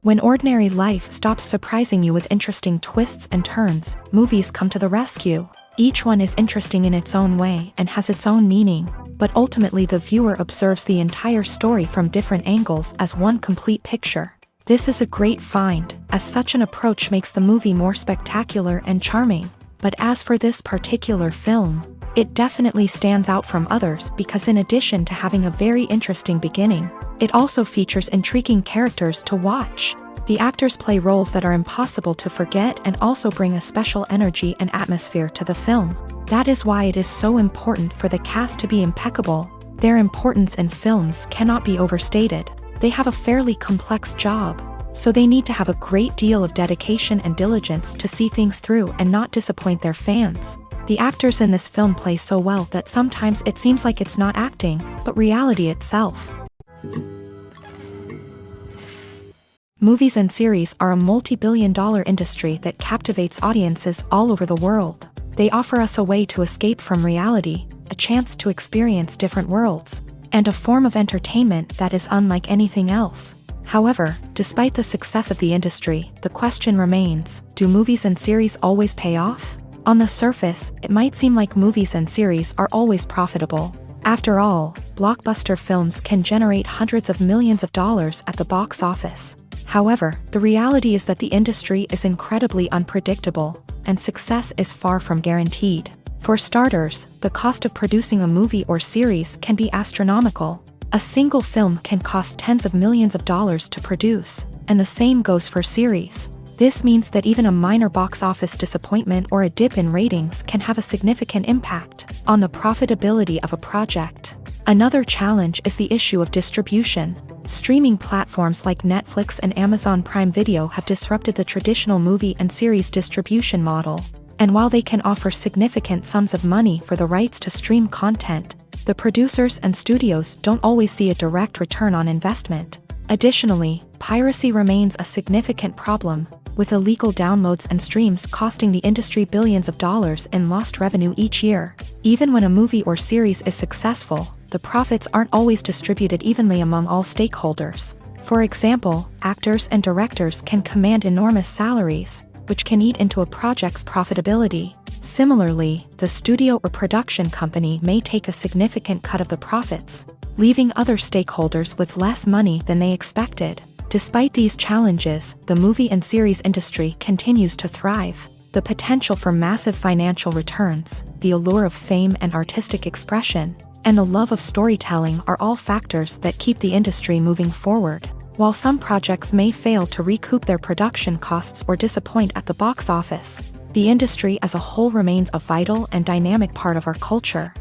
When ordinary life stops surprising you with interesting twists and turns, movies come to the rescue. Each one is interesting in its own way and has its own meaning, but ultimately the viewer observes the entire story from different angles as one complete picture. This is a great find, as such an approach makes the movie more spectacular and charming. But as for this particular film, it definitely stands out from others because in addition to having a very interesting beginning, it also features intriguing characters to watch. The actors play roles that are impossible to forget and also bring a special energy and atmosphere to the film. That is why it is so important for the cast to be impeccable. Their importance in films cannot be overstated. They have a fairly complex job, so they need to have a great deal of dedication and diligence to see things through and not disappoint their fans. The actors in this film play so well that sometimes it seems like it's not acting, but reality itself. Movies and series are a multi-billion-dollar industry that captivates audiences all over the world. They offer us a way to escape from reality, a chance to experience different worlds, and a form of entertainment that is unlike anything else. However, despite the success of the industry, the question remains, do movies and series always pay off? On the surface, it might seem like movies and series are always profitable. After all, blockbuster films can generate hundreds of millions of dollars at the box office. However, the reality is that the industry is incredibly unpredictable, and success is far from guaranteed. For starters, the cost of producing a movie or series can be astronomical. A single film can cost tens of millions of dollars to produce, and the same goes for series. This means that even a minor box office disappointment or a dip in ratings can have a significant impact on the profitability of a project. Another challenge is the issue of distribution. Streaming platforms like Netflix and Amazon Prime Video have disrupted the traditional movie and series distribution model. And while they can offer significant sums of money for the rights to stream content, the producers and studios don't always see a direct return on investment. Additionally, piracy remains a significant problem, with illegal downloads and streams costing the industry billions of dollars in lost revenue each year. Even when a movie or series is successful, the profits aren't always distributed evenly among all stakeholders. For example, actors and directors can command enormous salaries, which can eat into a project's profitability. Similarly, the studio or production company may take a significant cut of the profits, leaving other stakeholders with less money than they expected. Despite these challenges, the movie and series industry continues to thrive. The potential for massive financial returns, the allure of fame and artistic expression, and the love of storytelling are all factors that keep the industry moving forward. While some projects may fail to recoup their production costs or disappoint at the box office, the industry as a whole remains a vital and dynamic part of our culture.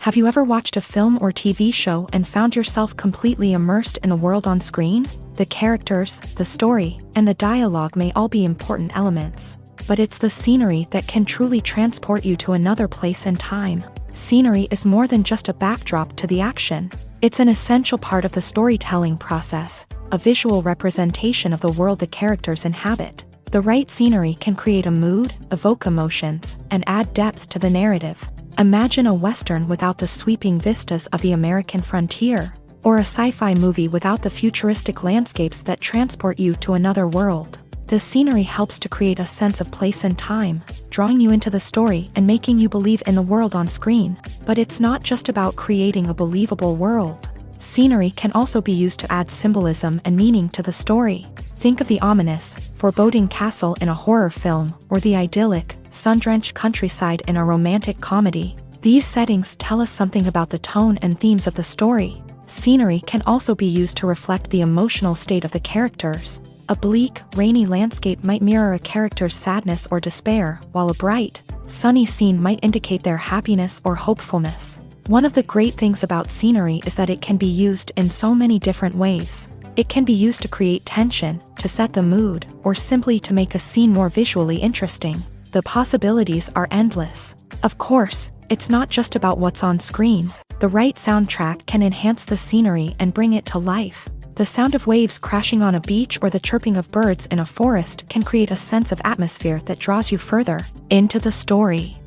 Have you ever watched a film or TV show and found yourself completely immersed in the world on screen? The characters, the story, and the dialogue may all be important elements, but it's the scenery that can truly transport you to another place and time. Scenery is more than just a backdrop to the action. It's an essential part of the storytelling process, a visual representation of the world the characters inhabit. The right scenery can create a mood, evoke emotions, and add depth to the narrative. Imagine a Western without the sweeping vistas of the American frontier, or a sci-fi movie without the futuristic landscapes that transport you to another world. The scenery helps to create a sense of place and time, drawing you into the story and making you believe in the world on screen. But it's not just about creating a believable world. Scenery can also be used to add symbolism and meaning to the story. Think of the ominous, foreboding castle in a horror film, or the idyllic, sun-drenched countryside in a romantic comedy. These settings tell us something about the tone and themes of the story. Scenery can also be used to reflect the emotional state of the characters. A bleak, rainy landscape might mirror a character's sadness or despair, while a bright, sunny scene might indicate their happiness or hopefulness. One of the great things about scenery is that it can be used in so many different ways. It can be used to create tension, to set the mood, or simply to make a scene more visually interesting. The possibilities are endless. Of course, it's not just about what's on screen. The right soundtrack can enhance the scenery and bring it to life. The sound of waves crashing on a beach or the chirping of birds in a forest can create a sense of atmosphere that draws you further into the story.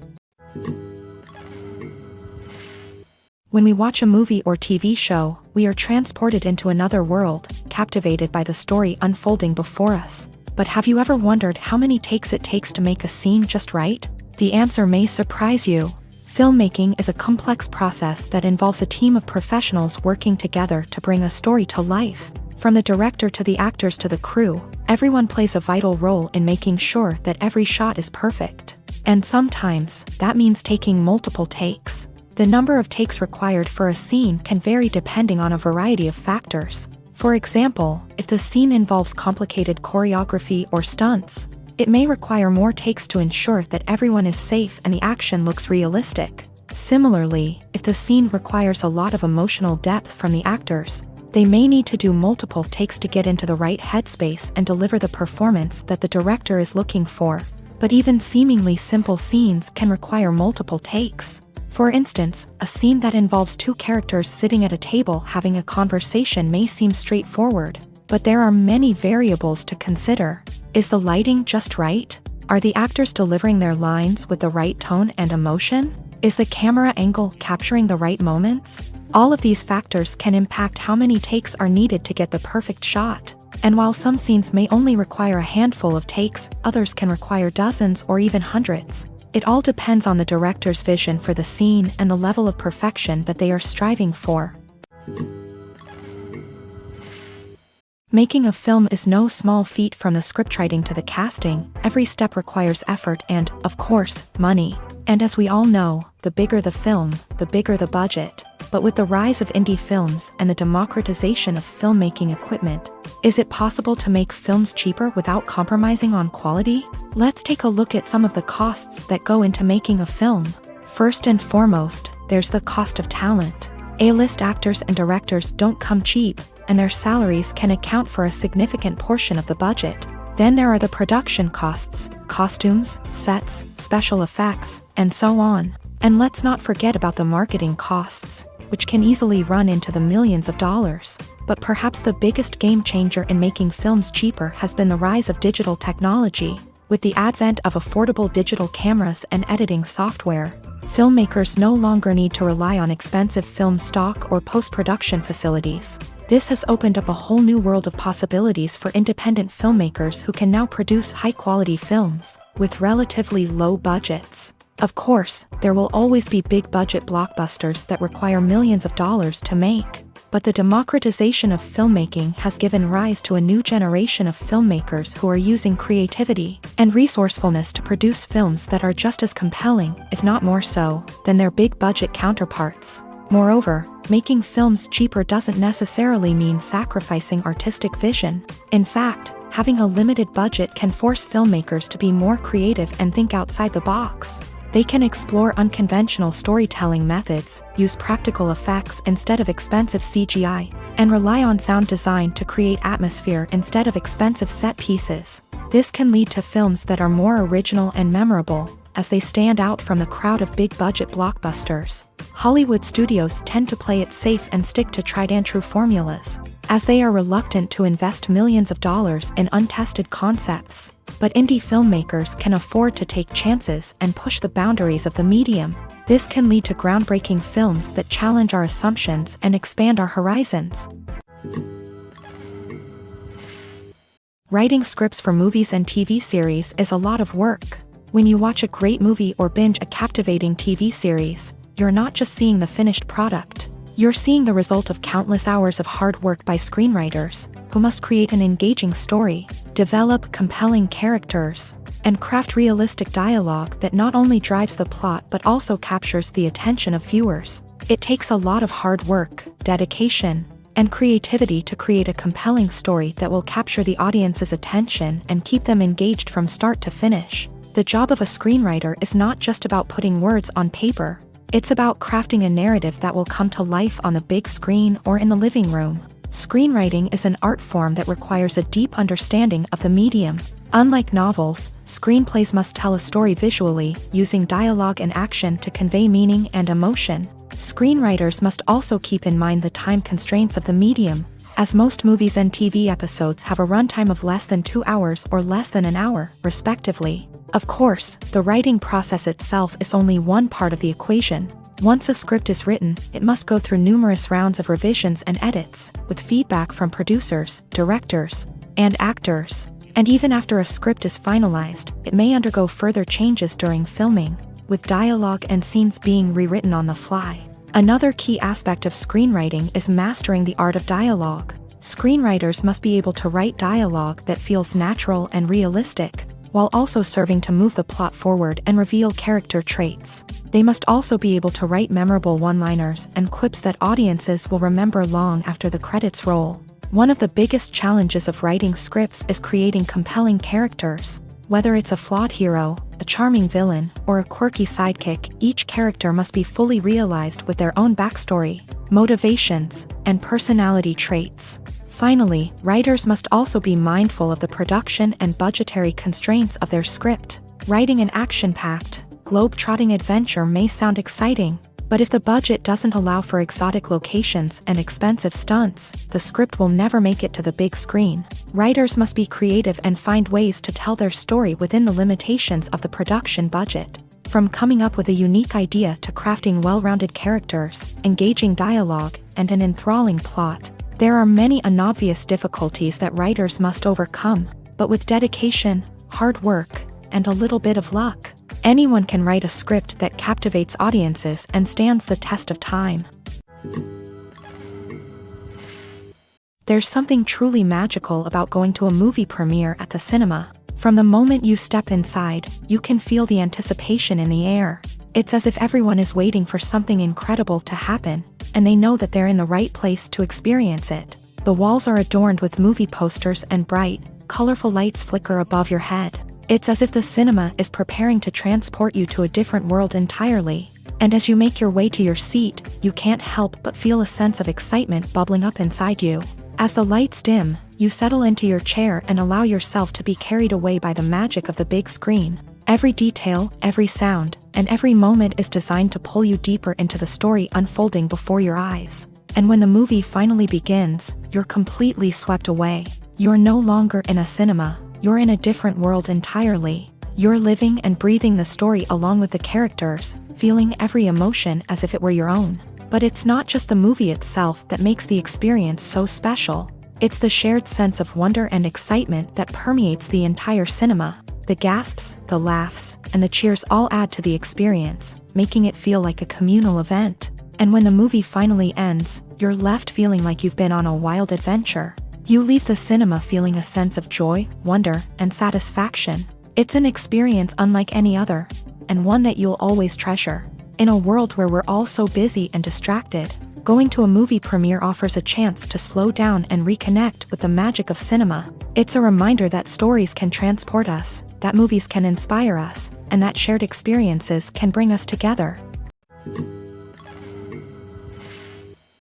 When we watch a movie or TV show, we are transported into another world, captivated by the story unfolding before us. But have you ever wondered how many takes it takes to make a scene just right? The answer may surprise you. Filmmaking is a complex process that involves a team of professionals working together to bring a story to life. From the director to the actors to the crew, everyone plays a vital role in making sure that every shot is perfect. And sometimes, that means taking multiple takes. The number of takes required for a scene can vary depending on a variety of factors. For example, if the scene involves complicated choreography or stunts, it may require more takes to ensure that everyone is safe and the action looks realistic. Similarly, if the scene requires a lot of emotional depth from the actors, they may need to do multiple takes to get into the right headspace and deliver the performance that the director is looking for. But even seemingly simple scenes can require multiple takes. For instance, a scene that involves two characters sitting at a table having a conversation may seem straightforward, but there are many variables to consider. Is the lighting just right? Are the actors delivering their lines with the right tone and emotion? Is the camera angle capturing the right moments? All of these factors can impact how many takes are needed to get the perfect shot. And while some scenes may only require a handful of takes, others can require dozens or even hundreds. It all depends on the director's vision for the scene and the level of perfection that they are striving for. Making a film is no small feat. From the scriptwriting to the casting, every step requires effort and, of course, money. And as we all know, the bigger the film, the bigger the budget. But with the rise of indie films and the democratization of filmmaking equipment, is it possible to make films cheaper without compromising on quality? Let's take a look at some of the costs that go into making a film. First and foremost, there's the cost of talent. A-list actors and directors don't come cheap, and their salaries can account for a significant portion of the budget. Then there are the production costs, costumes, sets, special effects, and so on. And let's not forget about the marketing costs, which can easily run into the millions of dollars. But perhaps the biggest game changer in making films cheaper has been the rise of digital technology. With the advent of affordable digital cameras and editing software, filmmakers no longer need to rely on expensive film stock or post-production facilities. This has opened up a whole new world of possibilities for independent filmmakers who can now produce high-quality films with relatively low budgets. Of course, there will always be big-budget blockbusters that require millions of dollars to make. But the democratization of filmmaking has given rise to a new generation of filmmakers who are using creativity and resourcefulness to produce films that are just as compelling, if not more so, than their big-budget counterparts. Moreover, making films cheaper doesn't necessarily mean sacrificing artistic vision. In fact, having a limited budget can force filmmakers to be more creative and think outside the box. They can explore unconventional storytelling methods, use practical effects instead of expensive CGI, and rely on sound design to create atmosphere instead of expensive set pieces. This can lead to films that are more original and memorable, as they stand out from the crowd of big-budget blockbusters. Hollywood studios tend to play it safe and stick to tried-and-true formulas, as they are reluctant to invest millions of dollars in untested concepts. But indie filmmakers can afford to take chances and push the boundaries of the medium. This can lead to groundbreaking films that challenge our assumptions and expand our horizons. Writing scripts for movies and TV series is a lot of work. When you watch a great movie or binge a captivating TV series, you're not just seeing the finished product. You're seeing the result of countless hours of hard work by screenwriters, who must create an engaging story, develop compelling characters, and craft realistic dialogue that not only drives the plot but also captures the attention of viewers. It takes a lot of hard work, dedication, and creativity to create a compelling story that will capture the audience's attention and keep them engaged from start to finish. The job of a screenwriter is not just about putting words on paper. It's about crafting a narrative that will come to life on the big screen or in the living room. Screenwriting is an art form that requires a deep understanding of the medium. Unlike novels, screenplays must tell a story visually, using dialogue and action to convey meaning and emotion. Screenwriters must also keep in mind the time constraints of the medium, as most movies and TV episodes have a runtime of less than 2 hours or less than an hour, respectively. Of course, the writing process itself is only one part of the equation. Once a script is written, it must go through numerous rounds of revisions and edits, with feedback from producers, directors, and actors. And even after a script is finalized, it may undergo further changes during filming, with dialogue and scenes being rewritten on the fly. Another key aspect of screenwriting is mastering the art of dialogue. Screenwriters must be able to write dialogue that feels natural and realistic, while also serving to move the plot forward and reveal character traits. They must also be able to write memorable one-liners and quips that audiences will remember long after the credits roll. One of the biggest challenges of writing scripts is creating compelling characters. Whether it's a flawed hero, a charming villain, or a quirky sidekick, each character must be fully realized with their own backstory, motivations, and personality traits. Finally, writers must also be mindful of the production and budgetary constraints of their script. Writing an action-packed, globe-trotting adventure may sound exciting, but if the budget doesn't allow for exotic locations and expensive stunts, the script will never make it to the big screen. Writers must be creative and find ways to tell their story within the limitations of the production budget. From coming up with a unique idea to crafting well-rounded characters, engaging dialogue, and an enthralling plot, there are many unobvious difficulties that writers must overcome, but with dedication, hard work, and a little bit of luck, anyone can write a script that captivates audiences and stands the test of time. There's something truly magical about going to a movie premiere at the cinema. From the moment you step inside, you can feel the anticipation in the air. It's as if everyone is waiting for something incredible to happen, and they know that they're in the right place to experience it. The walls are adorned with movie posters and bright, colorful lights flicker above your head. It's as if the cinema is preparing to transport you to a different world entirely. And as you make your way to your seat, you can't help but feel a sense of excitement bubbling up inside you. As the lights dim, you settle into your chair and allow yourself to be carried away by the magic of the big screen. Every detail, every sound, and every moment is designed to pull you deeper into the story unfolding before your eyes. And when the movie finally begins, you're completely swept away. You're no longer in a cinema, you're in a different world entirely. You're living and breathing the story along with the characters, feeling every emotion as if it were your own. But it's not just the movie itself that makes the experience so special. It's the shared sense of wonder and excitement that permeates the entire cinema. The gasps, the laughs, and the cheers all add to the experience, making it feel like a communal event. And when the movie finally ends, you're left feeling like you've been on a wild adventure. You leave the cinema feeling a sense of joy, wonder, and satisfaction. It's an experience unlike any other, and one that you'll always treasure. In a world where we're all so busy and distracted, going to a movie premiere offers a chance to slow down and reconnect with the magic of cinema. It's a reminder that stories can transport us, that movies can inspire us, and that shared experiences can bring us together.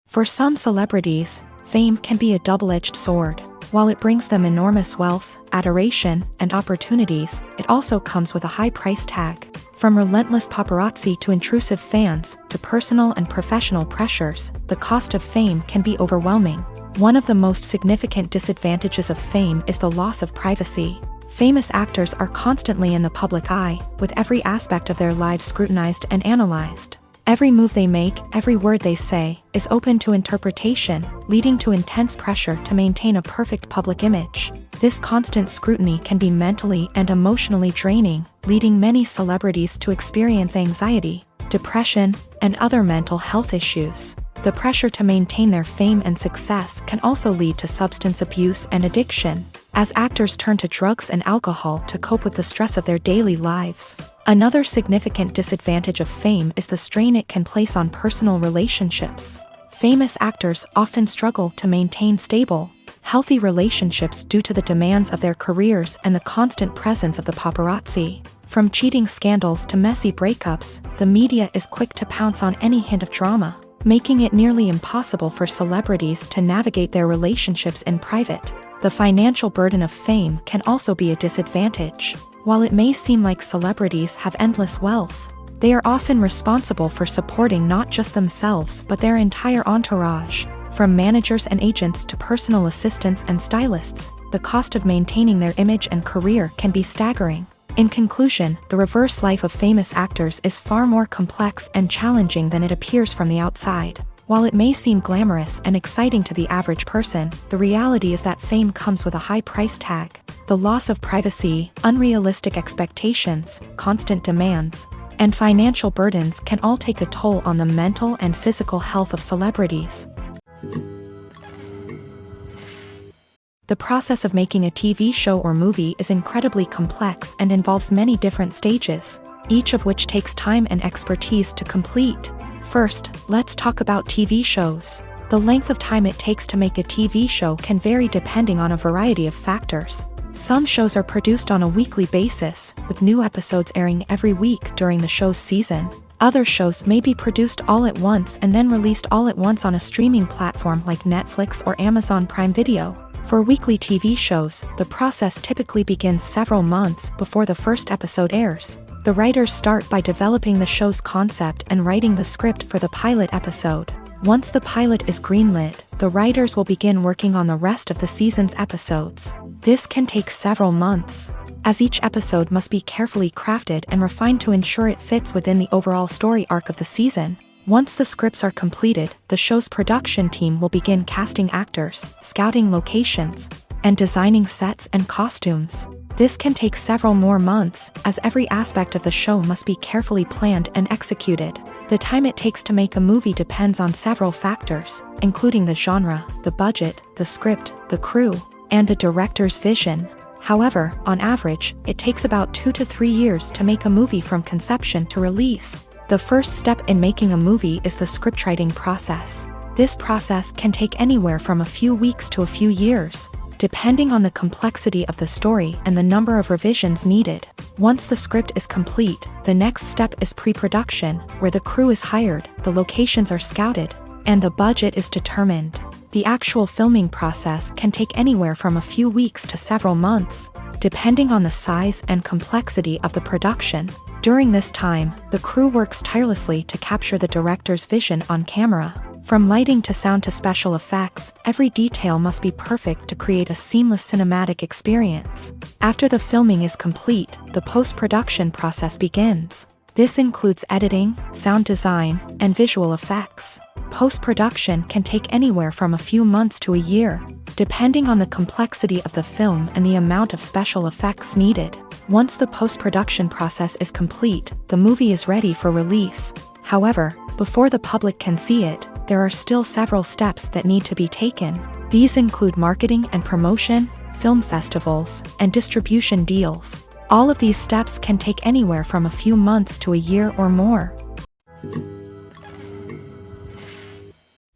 For some celebrities, fame can be a double-edged sword. While it brings them enormous wealth, adoration, and opportunities, it also comes with a high price tag. From relentless paparazzi to intrusive fans, to personal and professional pressures, the cost of fame can be overwhelming. One of the most significant disadvantages of fame is the loss of privacy. Famous actors are constantly in the public eye, with every aspect of their lives scrutinized and analyzed. Every move they make, every word they say, is open to interpretation, leading to intense pressure to maintain a perfect public image. This constant scrutiny can be mentally and emotionally draining, leading many celebrities to experience anxiety, depression, and other mental health issues. The pressure to maintain their fame and success can also lead to substance abuse and addiction, as actors turn to drugs and alcohol to cope with the stress of their daily lives. Another significant disadvantage of fame is the strain it can place on personal relationships. Famous actors often struggle to maintain stable, healthy relationships due to the demands of their careers and the constant presence of the paparazzi. From cheating scandals to messy breakups, the media is quick to pounce on any hint of drama, making it nearly impossible for celebrities to navigate their relationships in private. The financial burden of fame can also be a disadvantage. While it may seem like celebrities have endless wealth, they are often responsible for supporting not just themselves but their entire entourage. From managers and agents to personal assistants and stylists, the cost of maintaining their image and career can be staggering. In conclusion, the reverse life of famous actors is far more complex and challenging than it appears from the outside. While it may seem glamorous and exciting to the average person, the reality is that fame comes with a high price tag. The loss of privacy, unrealistic expectations, constant demands, and financial burdens can all take a toll on the mental and physical health of celebrities. The process of making a TV show or movie is incredibly complex and involves many different stages, each of which takes time and expertise to complete. First, let's talk about TV shows. The length of time it takes to make a TV show can vary depending on a variety of factors. Some shows are produced on a weekly basis, with new episodes airing every week during the show's season. Other shows may be produced all at once and then released all at once on a streaming platform like Netflix or Amazon Prime Video. For weekly TV shows, the process typically begins several months before the first episode airs. The writers start by developing the show's concept and writing the script for the pilot episode. Once the pilot is greenlit, the writers will begin working on the rest of the season's episodes. This can take several months, as each episode must be carefully crafted and refined to ensure it fits within the overall story arc of the season. Once the scripts are completed, the show's production team will begin casting actors, scouting locations, and designing sets and costumes. This can take several more months, as every aspect of the show must be carefully planned and executed. The time it takes to make a movie depends on several factors, including the genre, the budget, the script, the crew, and the director's vision. However, on average, it takes about 2 to 3 years to make a movie from conception to release. The first step in making a movie is the scriptwriting process. This process can take anywhere from a few weeks to a few years, depending on the complexity of the story and the number of revisions needed. Once the script is complete, the next step is pre-production, where the crew is hired, the locations are scouted, and the budget is determined. The actual filming process can take anywhere from a few weeks to several months, depending on the size and complexity of the production. During this time, the crew works tirelessly to capture the director's vision on camera. From lighting to sound to special effects, every detail must be perfect to create a seamless cinematic experience. After the filming is complete, the post-production process begins. This includes editing, sound design, and visual effects. Post-production can take anywhere from a few months to a year, depending on the complexity of the film and the amount of special effects needed. Once the post-production process is complete, the movie is ready for release. However, before the public can see it, there are still several steps that need to be taken. These include marketing and promotion, film festivals, and distribution deals. All of these steps can take anywhere from a few months to a year or more.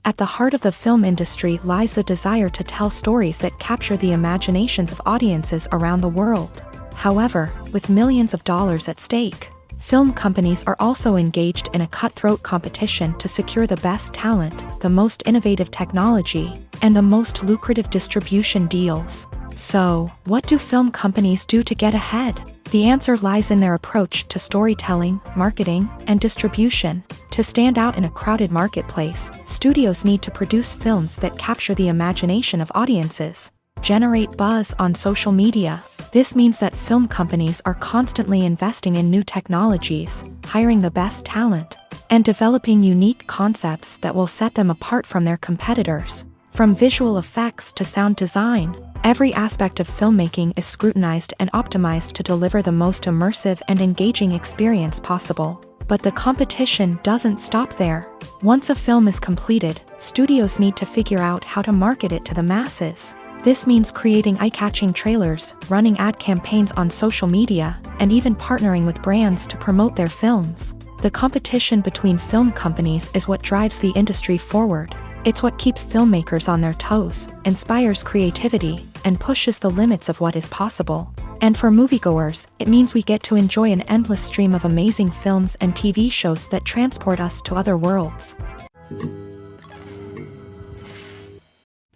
At the heart of the film industry lies the desire to tell stories that capture the imaginations of audiences around the world. However, with millions of dollars at stake, film companies are also engaged in a cutthroat competition to secure the best talent, the most innovative technology, and the most lucrative distribution deals. So, what do film companies do to get ahead? The answer lies in their approach to storytelling, marketing, and distribution. To stand out in a crowded marketplace, studios need to produce films that capture the imagination of audiences, generate buzz on social media. This means that film companies are constantly investing in new technologies, hiring the best talent, and developing unique concepts that will set them apart from their competitors. From visual effects to sound design, every aspect of filmmaking is scrutinized and optimized to deliver the most immersive and engaging experience possible. But the competition doesn't stop there. Once a film is completed, studios need to figure out how to market it to the masses. This means creating eye-catching trailers, running ad campaigns on social media, and even partnering with brands to promote their films. The competition between film companies is what drives the industry forward. It's what keeps filmmakers on their toes, inspires creativity, and pushes the limits of what is possible. And for moviegoers, it means we get to enjoy an endless stream of amazing films and TV shows that transport us to other worlds.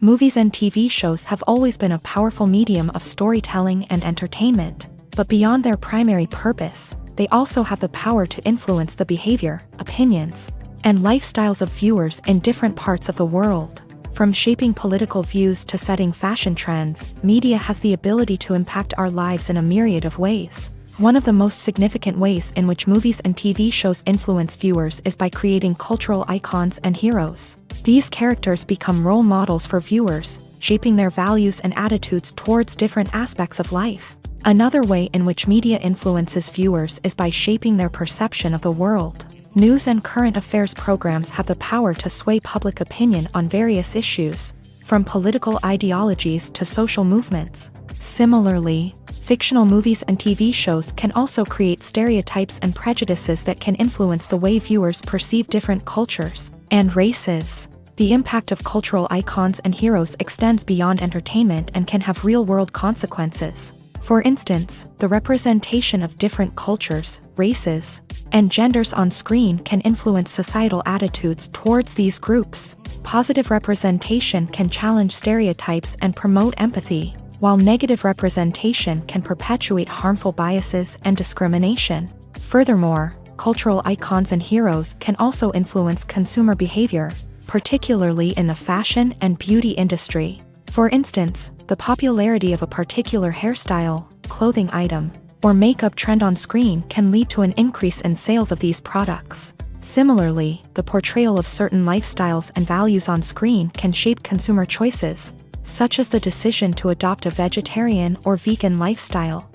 Movies and TV shows have always been a powerful medium of storytelling and entertainment, but beyond their primary purpose, they also have the power to influence the behavior, opinions, and lifestyles of viewers in different parts of the world. From shaping political views to setting fashion trends, media has the ability to impact our lives in a myriad of ways. One of the most significant ways in which movies and TV shows influence viewers is by creating cultural icons and heroes. These characters become role models for viewers, shaping their values and attitudes towards different aspects of life. Another way in which media influences viewers is by shaping their perception of the world. News and current affairs programs have the power to sway public opinion on various issues, from political ideologies to social movements. Similarly, fictional movies and TV shows can also create stereotypes and prejudices that can influence the way viewers perceive different cultures and races. The impact of cultural icons and heroes extends beyond entertainment and can have real-world consequences. For instance, the representation of different cultures, races, and genders on screen can influence societal attitudes towards these groups. Positive representation can challenge stereotypes and promote empathy, while negative representation can perpetuate harmful biases and discrimination. Furthermore, cultural icons and heroes can also influence consumer behavior, particularly in the fashion and beauty industry. For instance, the popularity of a particular hairstyle, clothing item, or makeup trend on screen can lead to an increase in sales of these products. Similarly, the portrayal of certain lifestyles and values on screen can shape consumer choices, such as the decision to adopt a vegetarian or vegan lifestyle.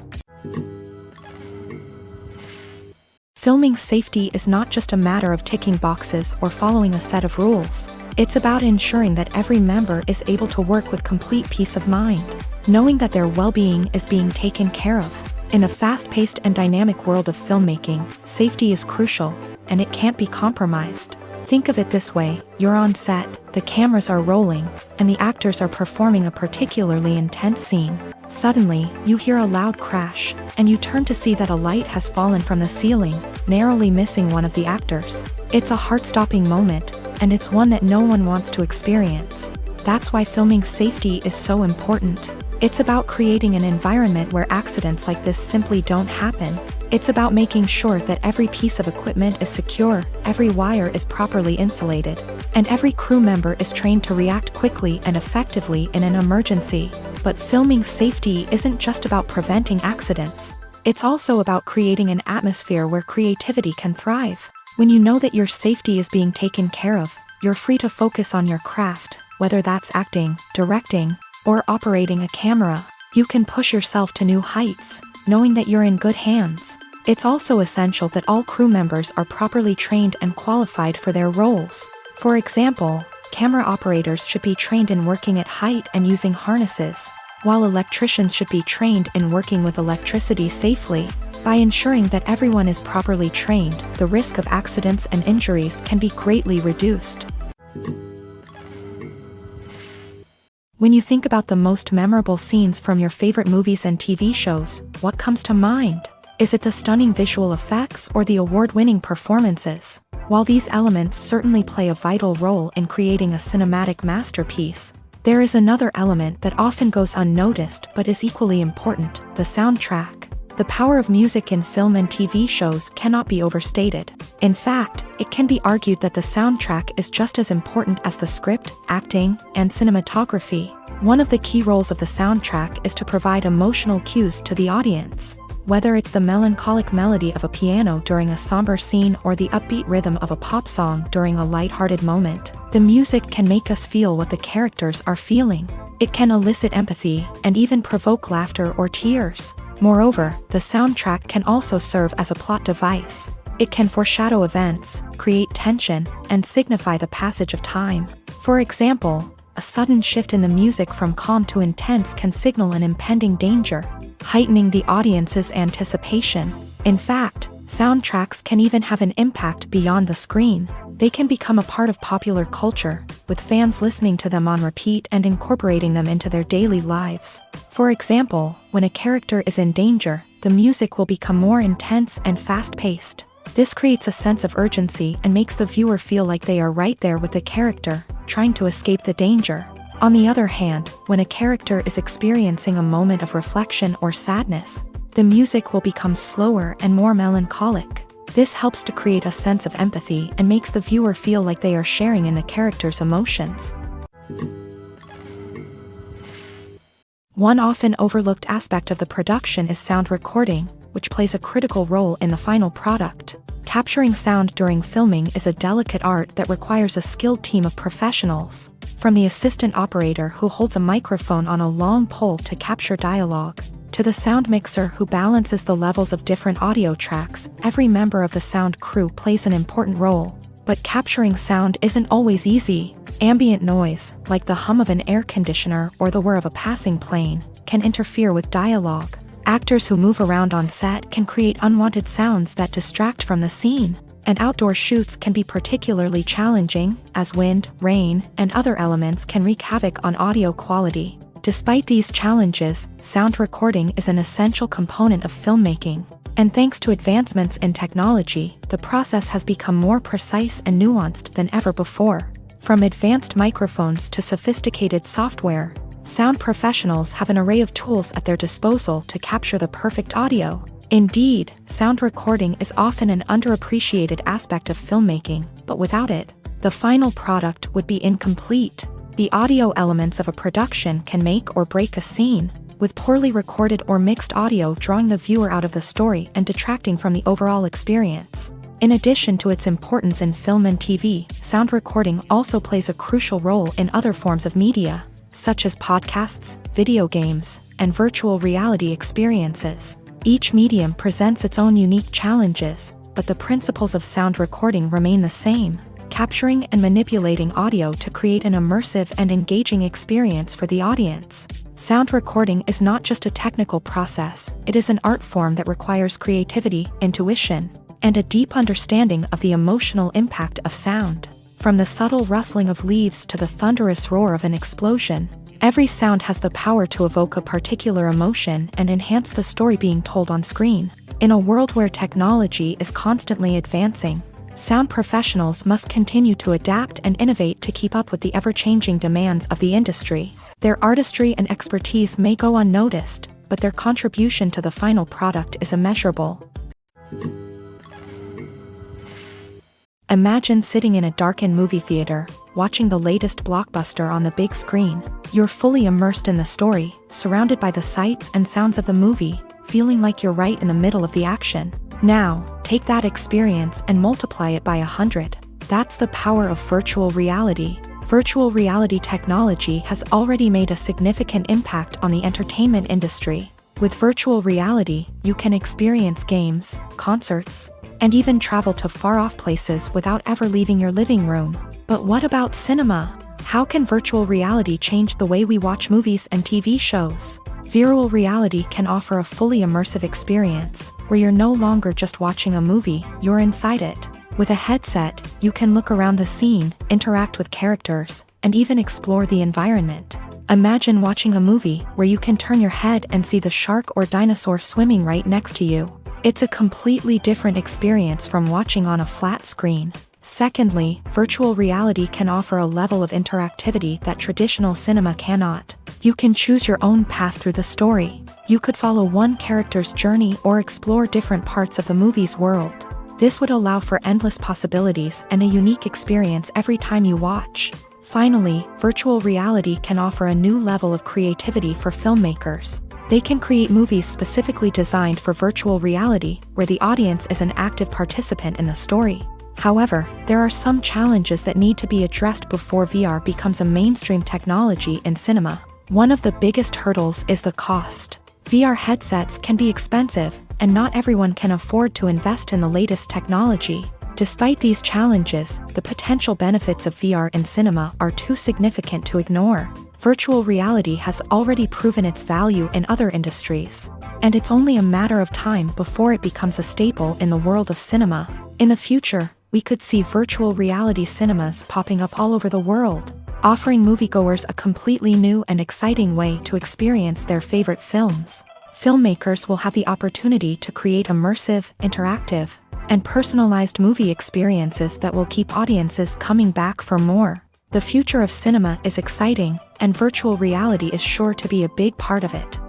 Filming safety is not just a matter of ticking boxes or following a set of rules. It's about ensuring that every member is able to work with complete peace of mind, knowing that their well-being is being taken care of. In a fast-paced and dynamic world of filmmaking, safety is crucial, and it can't be compromised. Think of it this way: you're on set, the cameras are rolling, and the actors are performing a particularly intense scene. Suddenly, you hear a loud crash, and you turn to see that a light has fallen from the ceiling, narrowly missing one of the actors. It's a heart-stopping moment, and it's one that no one wants to experience. That's why filming safety is so important. It's about creating an environment where accidents like this simply don't happen. It's about making sure that every piece of equipment is secure, every wire is properly insulated, and every crew member is trained to react quickly and effectively in an emergency. But filming safety isn't just about preventing accidents. It's also about creating an atmosphere where creativity can thrive. When you know that your safety is being taken care of, you're free to focus on your craft, whether that's acting, directing, or operating a camera. You can push yourself to new heights, knowing that you're in good hands. It's also essential that all crew members are properly trained and qualified for their roles. For example, camera operators should be trained in working at height and using harnesses, while electricians should be trained in working with electricity safely. By ensuring that everyone is properly trained, the risk of accidents and injuries can be greatly reduced. When you think about the most memorable scenes from your favorite movies and TV shows, what comes to mind? Is it the stunning visual effects or the award-winning performances? While these elements certainly play a vital role in creating a cinematic masterpiece, there is another element that often goes unnoticed but is equally important: the soundtrack. The power of music in film and TV shows cannot be overstated. In fact, it can be argued that the soundtrack is just as important as the script, acting, and cinematography. One of the key roles of the soundtrack is to provide emotional cues to the audience. Whether it's the melancholic melody of a piano during a somber scene or the upbeat rhythm of a pop song during a lighthearted moment, the music can make us feel what the characters are feeling. It can elicit empathy and even provoke laughter or tears. Moreover, the soundtrack can also serve as a plot device. It can foreshadow events, create tension, and signify the passage of time. For example, a sudden shift in the music from calm to intense can signal an impending danger, heightening the audience's anticipation. In fact, soundtracks can even have an impact beyond the screen. They can become a part of popular culture, with fans listening to them on repeat and incorporating them into their daily lives. For example, when a character is in danger, the music will become more intense and fast-paced. This creates a sense of urgency and makes the viewer feel like they are right there with the character, trying to escape the danger. On the other hand, when a character is experiencing a moment of reflection or sadness, the music will become slower and more melancholic. This helps to create a sense of empathy and makes the viewer feel like they are sharing in the character's emotions. One often overlooked aspect of the production is sound recording, which plays a critical role in the final product. Capturing sound during filming is a delicate art that requires a skilled team of professionals. From the assistant operator who holds a microphone on a long pole to capture dialogue, to the sound mixer who balances the levels of different audio tracks, every member of the sound crew plays an important role. But capturing sound isn't always easy. Ambient noise, like the hum of an air conditioner or the whir of a passing plane, can interfere with dialogue. Actors who move around on set can create unwanted sounds that distract from the scene. And outdoor shoots can be particularly challenging, as wind, rain, and other elements can wreak havoc on audio quality. Despite these challenges, sound recording is an essential component of filmmaking. And thanks to advancements in technology, the process has become more precise and nuanced than ever before. From advanced microphones to sophisticated software, sound professionals have an array of tools at their disposal to capture the perfect audio. Indeed, sound recording is often an underappreciated aspect of filmmaking, but without it, the final product would be incomplete. The audio elements of a production can make or break a scene, with poorly recorded or mixed audio drawing the viewer out of the story and detracting from the overall experience. In addition to its importance in film and TV, sound recording also plays a crucial role in other forms of media, such as podcasts, video games, and virtual reality experiences. Each medium presents its own unique challenges, but the principles of sound recording remain the same, capturing and manipulating audio to create an immersive and engaging experience for the audience. Sound recording is not just a technical process, it is an art form that requires creativity, intuition, and a deep understanding of the emotional impact of sound. From the subtle rustling of leaves to the thunderous roar of an explosion, every sound has the power to evoke a particular emotion and enhance the story being told on screen. In a world where technology is constantly advancing, sound professionals must continue to adapt and innovate to keep up with the ever-changing demands of the industry. Their artistry and expertise may go unnoticed, but their contribution to the final product is immeasurable. Imagine sitting in a darkened movie theater, watching the latest blockbuster on the big screen. You're fully immersed in the story, surrounded by the sights and sounds of the movie, feeling like you're right in the middle of the action. Now, take that experience and multiply it by 100. That's the power of virtual reality. Virtual reality technology has already made a significant impact on the entertainment industry. With virtual reality, you can experience games, concerts, and even travel to far-off places without ever leaving your living room. But what about cinema? How can virtual reality change the way we watch movies and TV shows? Virtual reality can offer a fully immersive experience, where you're no longer just watching a movie, you're inside it. With a headset, you can look around the scene, interact with characters, and even explore the environment. Imagine watching a movie where you can turn your head and see the shark or dinosaur swimming right next to you. It's a completely different experience from watching on a flat screen. Secondly, virtual reality can offer a level of interactivity that traditional cinema cannot. You can choose your own path through the story. You could follow one character's journey or explore different parts of the movie's world. This would allow for endless possibilities and a unique experience every time you watch. Finally, virtual reality can offer a new level of creativity for filmmakers. They can create movies specifically designed for virtual reality, where the audience is an active participant in the story. However, there are some challenges that need to be addressed before VR becomes a mainstream technology in cinema. One of the biggest hurdles is the cost. VR headsets can be expensive, and not everyone can afford to invest in the latest technology. Despite these challenges, the potential benefits of VR in cinema are too significant to ignore. Virtual reality has already proven its value in other industries, and it's only a matter of time before it becomes a staple in the world of cinema. In the future, we could see virtual reality cinemas popping up all over the world, offering moviegoers a completely new and exciting way to experience their favorite films. Filmmakers will have the opportunity to create immersive, interactive, and personalized movie experiences that will keep audiences coming back for more. The future of cinema is exciting, and virtual reality is sure to be a big part of it.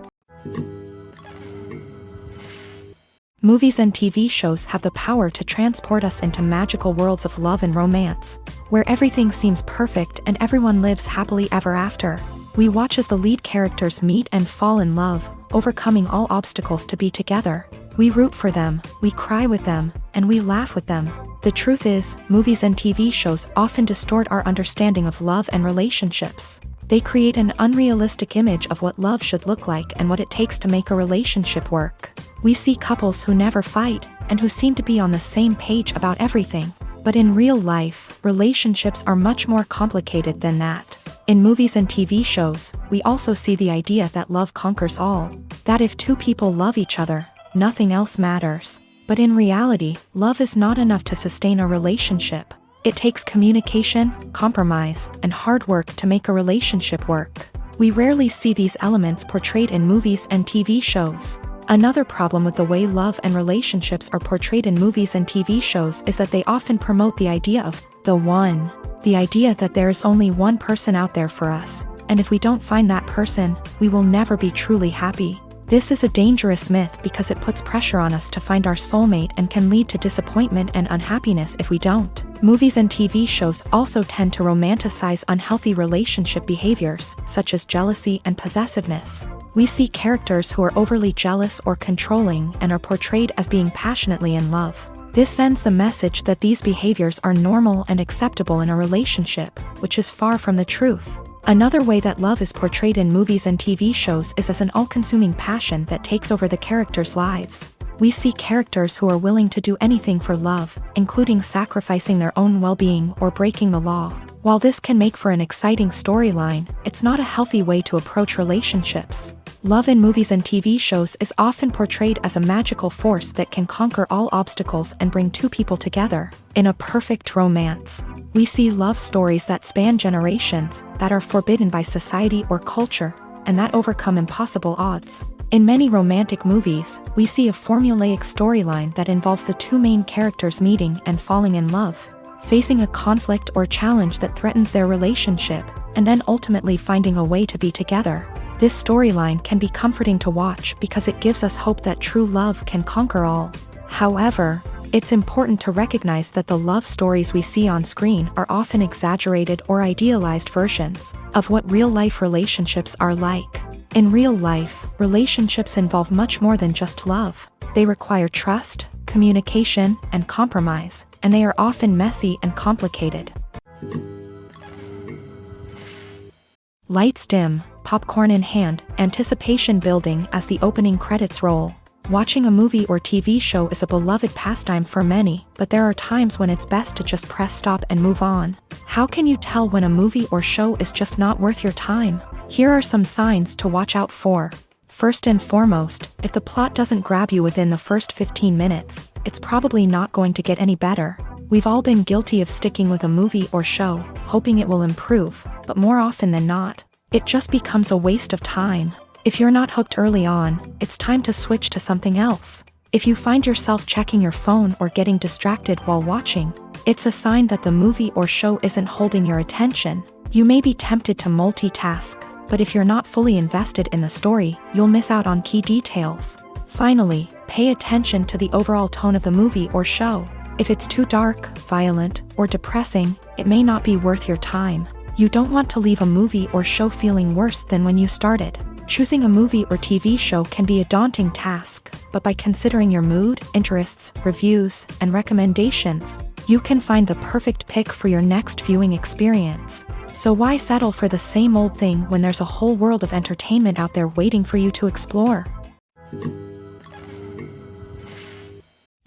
Movies and TV shows have the power to transport us into magical worlds of love and romance, where everything seems perfect and everyone lives happily ever after. We watch as the lead characters meet and fall in love, overcoming all obstacles to be together. We root for them, we cry with them, and we laugh with them. The truth is, movies and TV shows often distort our understanding of love and relationships. They create an unrealistic image of what love should look like and what it takes to make a relationship work. We see couples who never fight, and who seem to be on the same page about everything. But in real life, relationships are much more complicated than that. In movies and TV shows, we also see the idea that love conquers all. That if two people love each other, nothing else matters. But in reality, love is not enough to sustain a relationship. It takes communication, compromise, and hard work to make a relationship work. We rarely see these elements portrayed in movies and TV shows. Another problem with the way love and relationships are portrayed in movies and TV shows is that they often promote the idea of the one. The idea that there is only one person out there for us, and if we don't find that person, we will never be truly happy. This is a dangerous myth because it puts pressure on us to find our soulmate and can lead to disappointment and unhappiness if we don't. Movies and TV shows also tend to romanticize unhealthy relationship behaviors, such as jealousy and possessiveness. We see characters who are overly jealous or controlling and are portrayed as being passionately in love. This sends the message that these behaviors are normal and acceptable in a relationship, which is far from the truth. Another way that love is portrayed in movies and TV shows is as an all-consuming passion that takes over the characters' lives. We see characters who are willing to do anything for love, including sacrificing their own well-being or breaking the law. While this can make for an exciting storyline, it's not a healthy way to approach relationships. Love in movies and TV shows is often portrayed as a magical force that can conquer all obstacles and bring two people together. In a perfect romance, we see love stories that span generations, that are forbidden by society or culture, and that overcome impossible odds. In many romantic movies, we see a formulaic storyline that involves the two main characters meeting and falling in love, facing a conflict or challenge that threatens their relationship, and then ultimately finding a way to be together. This storyline can be comforting to watch because it gives us hope that true love can conquer all. However, it's important to recognize that the love stories we see on screen are often exaggerated or idealized versions of what real-life relationships are like. In real life, relationships involve much more than just love. They require trust, communication, and compromise, and they are often messy and complicated. Lights dim, popcorn in hand, anticipation building as the opening credits roll. Watching a movie or TV show is a beloved pastime for many, but there are times when it's best to just press stop and move on. How can you tell when a movie or show is just not worth your time? Here are some signs to watch out for. First and foremost, if the plot doesn't grab you within the first 15 minutes, it's probably not going to get any better. We've all been guilty of sticking with a movie or show, hoping it will improve, but more often than not, it just becomes a waste of time. If you're not hooked early on, it's time to switch to something else. If you find yourself checking your phone or getting distracted while watching, it's a sign that the movie or show isn't holding your attention. You may be tempted to multitask, but if you're not fully invested in the story, you'll miss out on key details. Finally, pay attention to the overall tone of the movie or show. If it's too dark, violent, or depressing, it may not be worth your time. You don't want to leave a movie or show feeling worse than when you started. Choosing a movie or TV show can be a daunting task, but by considering your mood, interests, reviews, and recommendations, you can find the perfect pick for your next viewing experience. So why settle for the same old thing when there's a whole world of entertainment out there waiting for you to explore?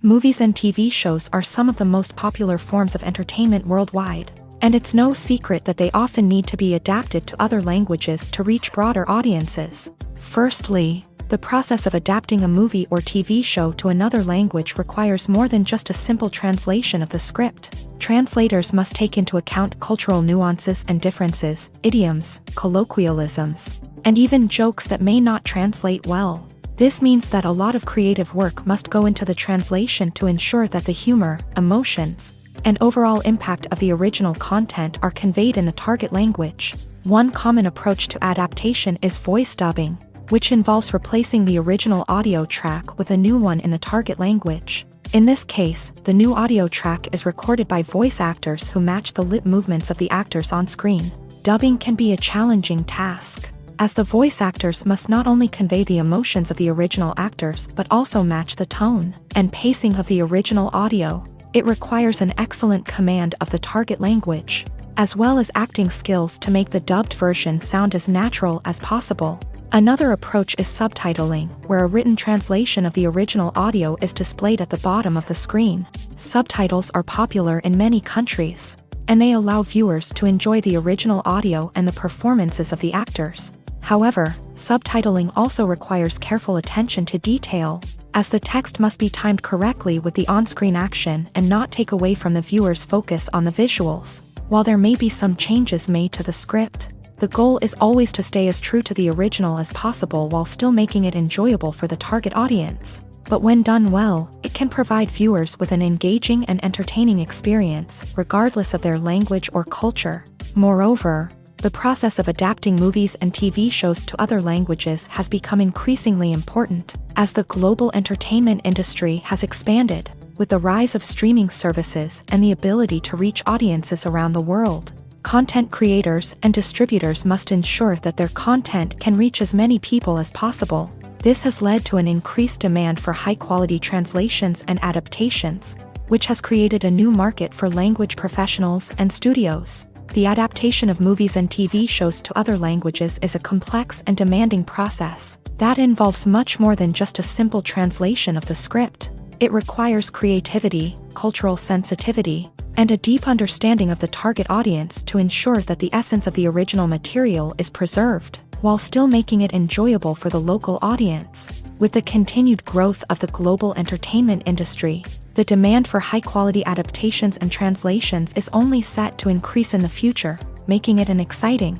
Movies and TV shows are some of the most popular forms of entertainment worldwide. And it's no secret that they often need to be adapted to other languages to reach broader audiences. Firstly, the process of adapting a movie or TV show to another language requires more than just a simple translation of the script. Translators must take into account cultural nuances and differences, idioms, colloquialisms, and even jokes that may not translate well. This means that a lot of creative work must go into the translation to ensure that the humor, emotions, and overall impact of the original content are conveyed in the target language. One common approach to adaptation is voice dubbing, which involves replacing the original audio track with a new one in the target language. In this case, the new audio track is recorded by voice actors who match the lip movements of the actors on screen. Dubbing can be a challenging task. as the voice actors must not only convey the emotions of the original actors but also match the tone and pacing of the original audio. It requires an excellent command of the target language, as well as acting skills to make the dubbed version sound as natural as possible. Another approach is subtitling, where a written translation of the original audio is displayed at the bottom of the screen. Subtitles are popular in many countries, and they allow viewers to enjoy the original audio and the performances of the actors. However, subtitling also requires careful attention to detail, as the text must be timed correctly with the on-screen action and not take away from the viewer's focus on the visuals. While there may be some changes made to the script, the goal is always to stay as true to the original as possible while still making it enjoyable for the target audience. But when done well, it can provide viewers with an engaging and entertaining experience, regardless of their language or culture. Moreover, the process of adapting movies and TV shows to other languages has become increasingly important, as the global entertainment industry has expanded, with the rise of streaming services and the ability to reach audiences around the world. Content creators and distributors must ensure that their content can reach as many people as possible. This has led to an increased demand for high-quality translations and adaptations, which has created a new market for language professionals and studios. The adaptation of movies and TV shows to other languages is a complex and demanding process that involves much more than just a simple translation of the script. It requires creativity, cultural sensitivity, and a deep understanding of the target audience to ensure that the essence of the original material is preserved, while still making it enjoyable for the local audience. With the continued growth of the global entertainment industry, the demand for high-quality adaptations and translations is only set to increase in the future, making it an exciting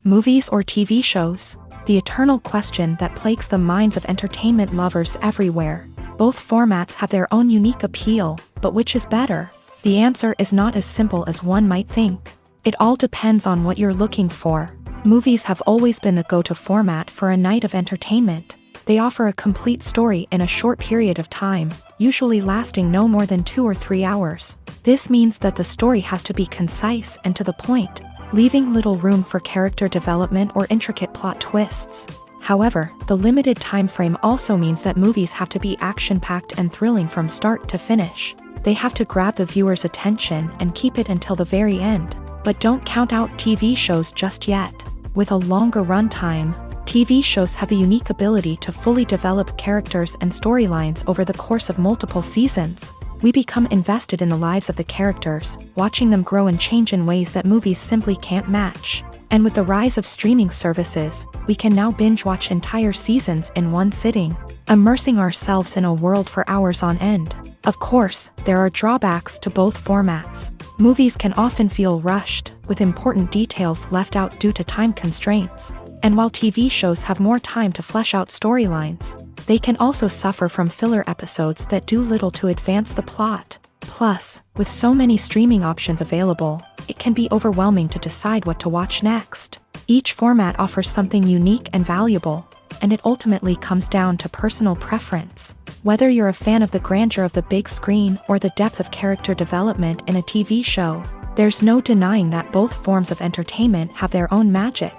movies or TV shows. The eternal question that plagues the minds of entertainment lovers everywhere. Both formats have their own unique appeal, but which is better? The answer is not as simple as one might think. It all depends on what you're looking for. Movies have always been the go-to format for a night of entertainment. They offer a complete story in a short period of time, usually lasting no more than 2 or 3 hours. This means that the story has to be concise and to the point, leaving little room for character development or intricate plot twists. However, the limited time frame also means that movies have to be action-packed and thrilling from start to finish. They have to grab the viewer's attention and keep it until the very end. But don't count out TV shows just yet. With a longer runtime, TV shows have the unique ability to fully develop characters and storylines over the course of multiple seasons. We become invested in the lives of the characters, watching them grow and change in ways that movies simply can't match. And with the rise of streaming services, we can now binge-watch entire seasons in one sitting, immersing ourselves in a world for hours on end. Of course, there are drawbacks to both formats. Movies can often feel rushed, with important details left out due to time constraints. And while TV shows have more time to flesh out storylines, they can also suffer from filler episodes that do little to advance the plot. Plus, with so many streaming options available, it can be overwhelming to decide what to watch next. Each format offers something unique and valuable, and it ultimately comes down to personal preference. Whether you're a fan of the grandeur of the big screen or the depth of character development in a TV show, there's no denying that both forms of entertainment have their own magic.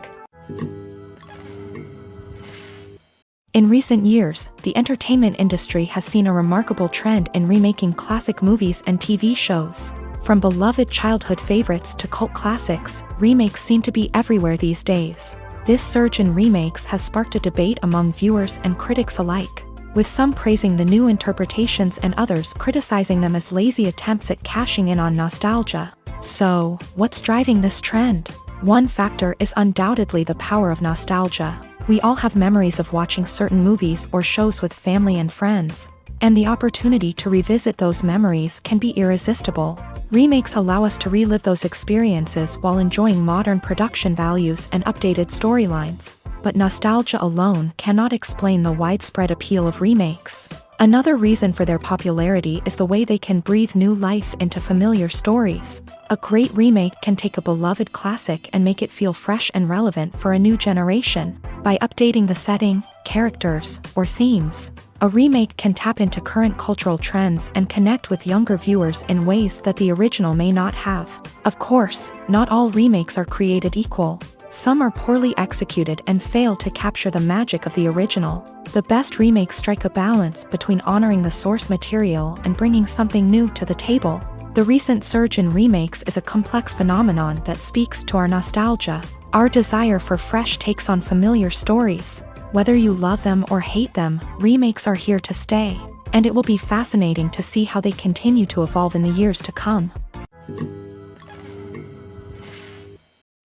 In recent years, the entertainment industry has seen a remarkable trend in remaking classic movies and TV shows. From beloved childhood favorites to cult classics, remakes seem to be everywhere these days. This surge in remakes has sparked a debate among viewers and critics alike, with some praising the new interpretations and others criticizing them as lazy attempts at cashing in on nostalgia. So, what's driving this trend? One factor is undoubtedly the power of nostalgia. We all have memories of watching certain movies or shows with family and friends, and the opportunity to revisit those memories can be irresistible. Remakes allow us to relive those experiences while enjoying modern production values and updated storylines. But nostalgia alone cannot explain the widespread appeal of remakes. Another reason for their popularity is the way they can breathe new life into familiar stories. A great remake can take a beloved classic and make it feel fresh and relevant for a new generation. By updating the setting, characters, or themes, A remake can tap into current cultural trends and connect with younger viewers in ways that the original may not have. Of course, not all remakes are created equal. Some are poorly executed and fail to capture the magic of the original. The best remakes strike a balance between honoring the source material and bringing something new to the table. The recent surge in remakes is a complex phenomenon that speaks to our nostalgia, our desire for fresh takes on familiar stories. Whether you love them or hate them, remakes are here to stay, and it will be fascinating to see how they continue to evolve in the years to come.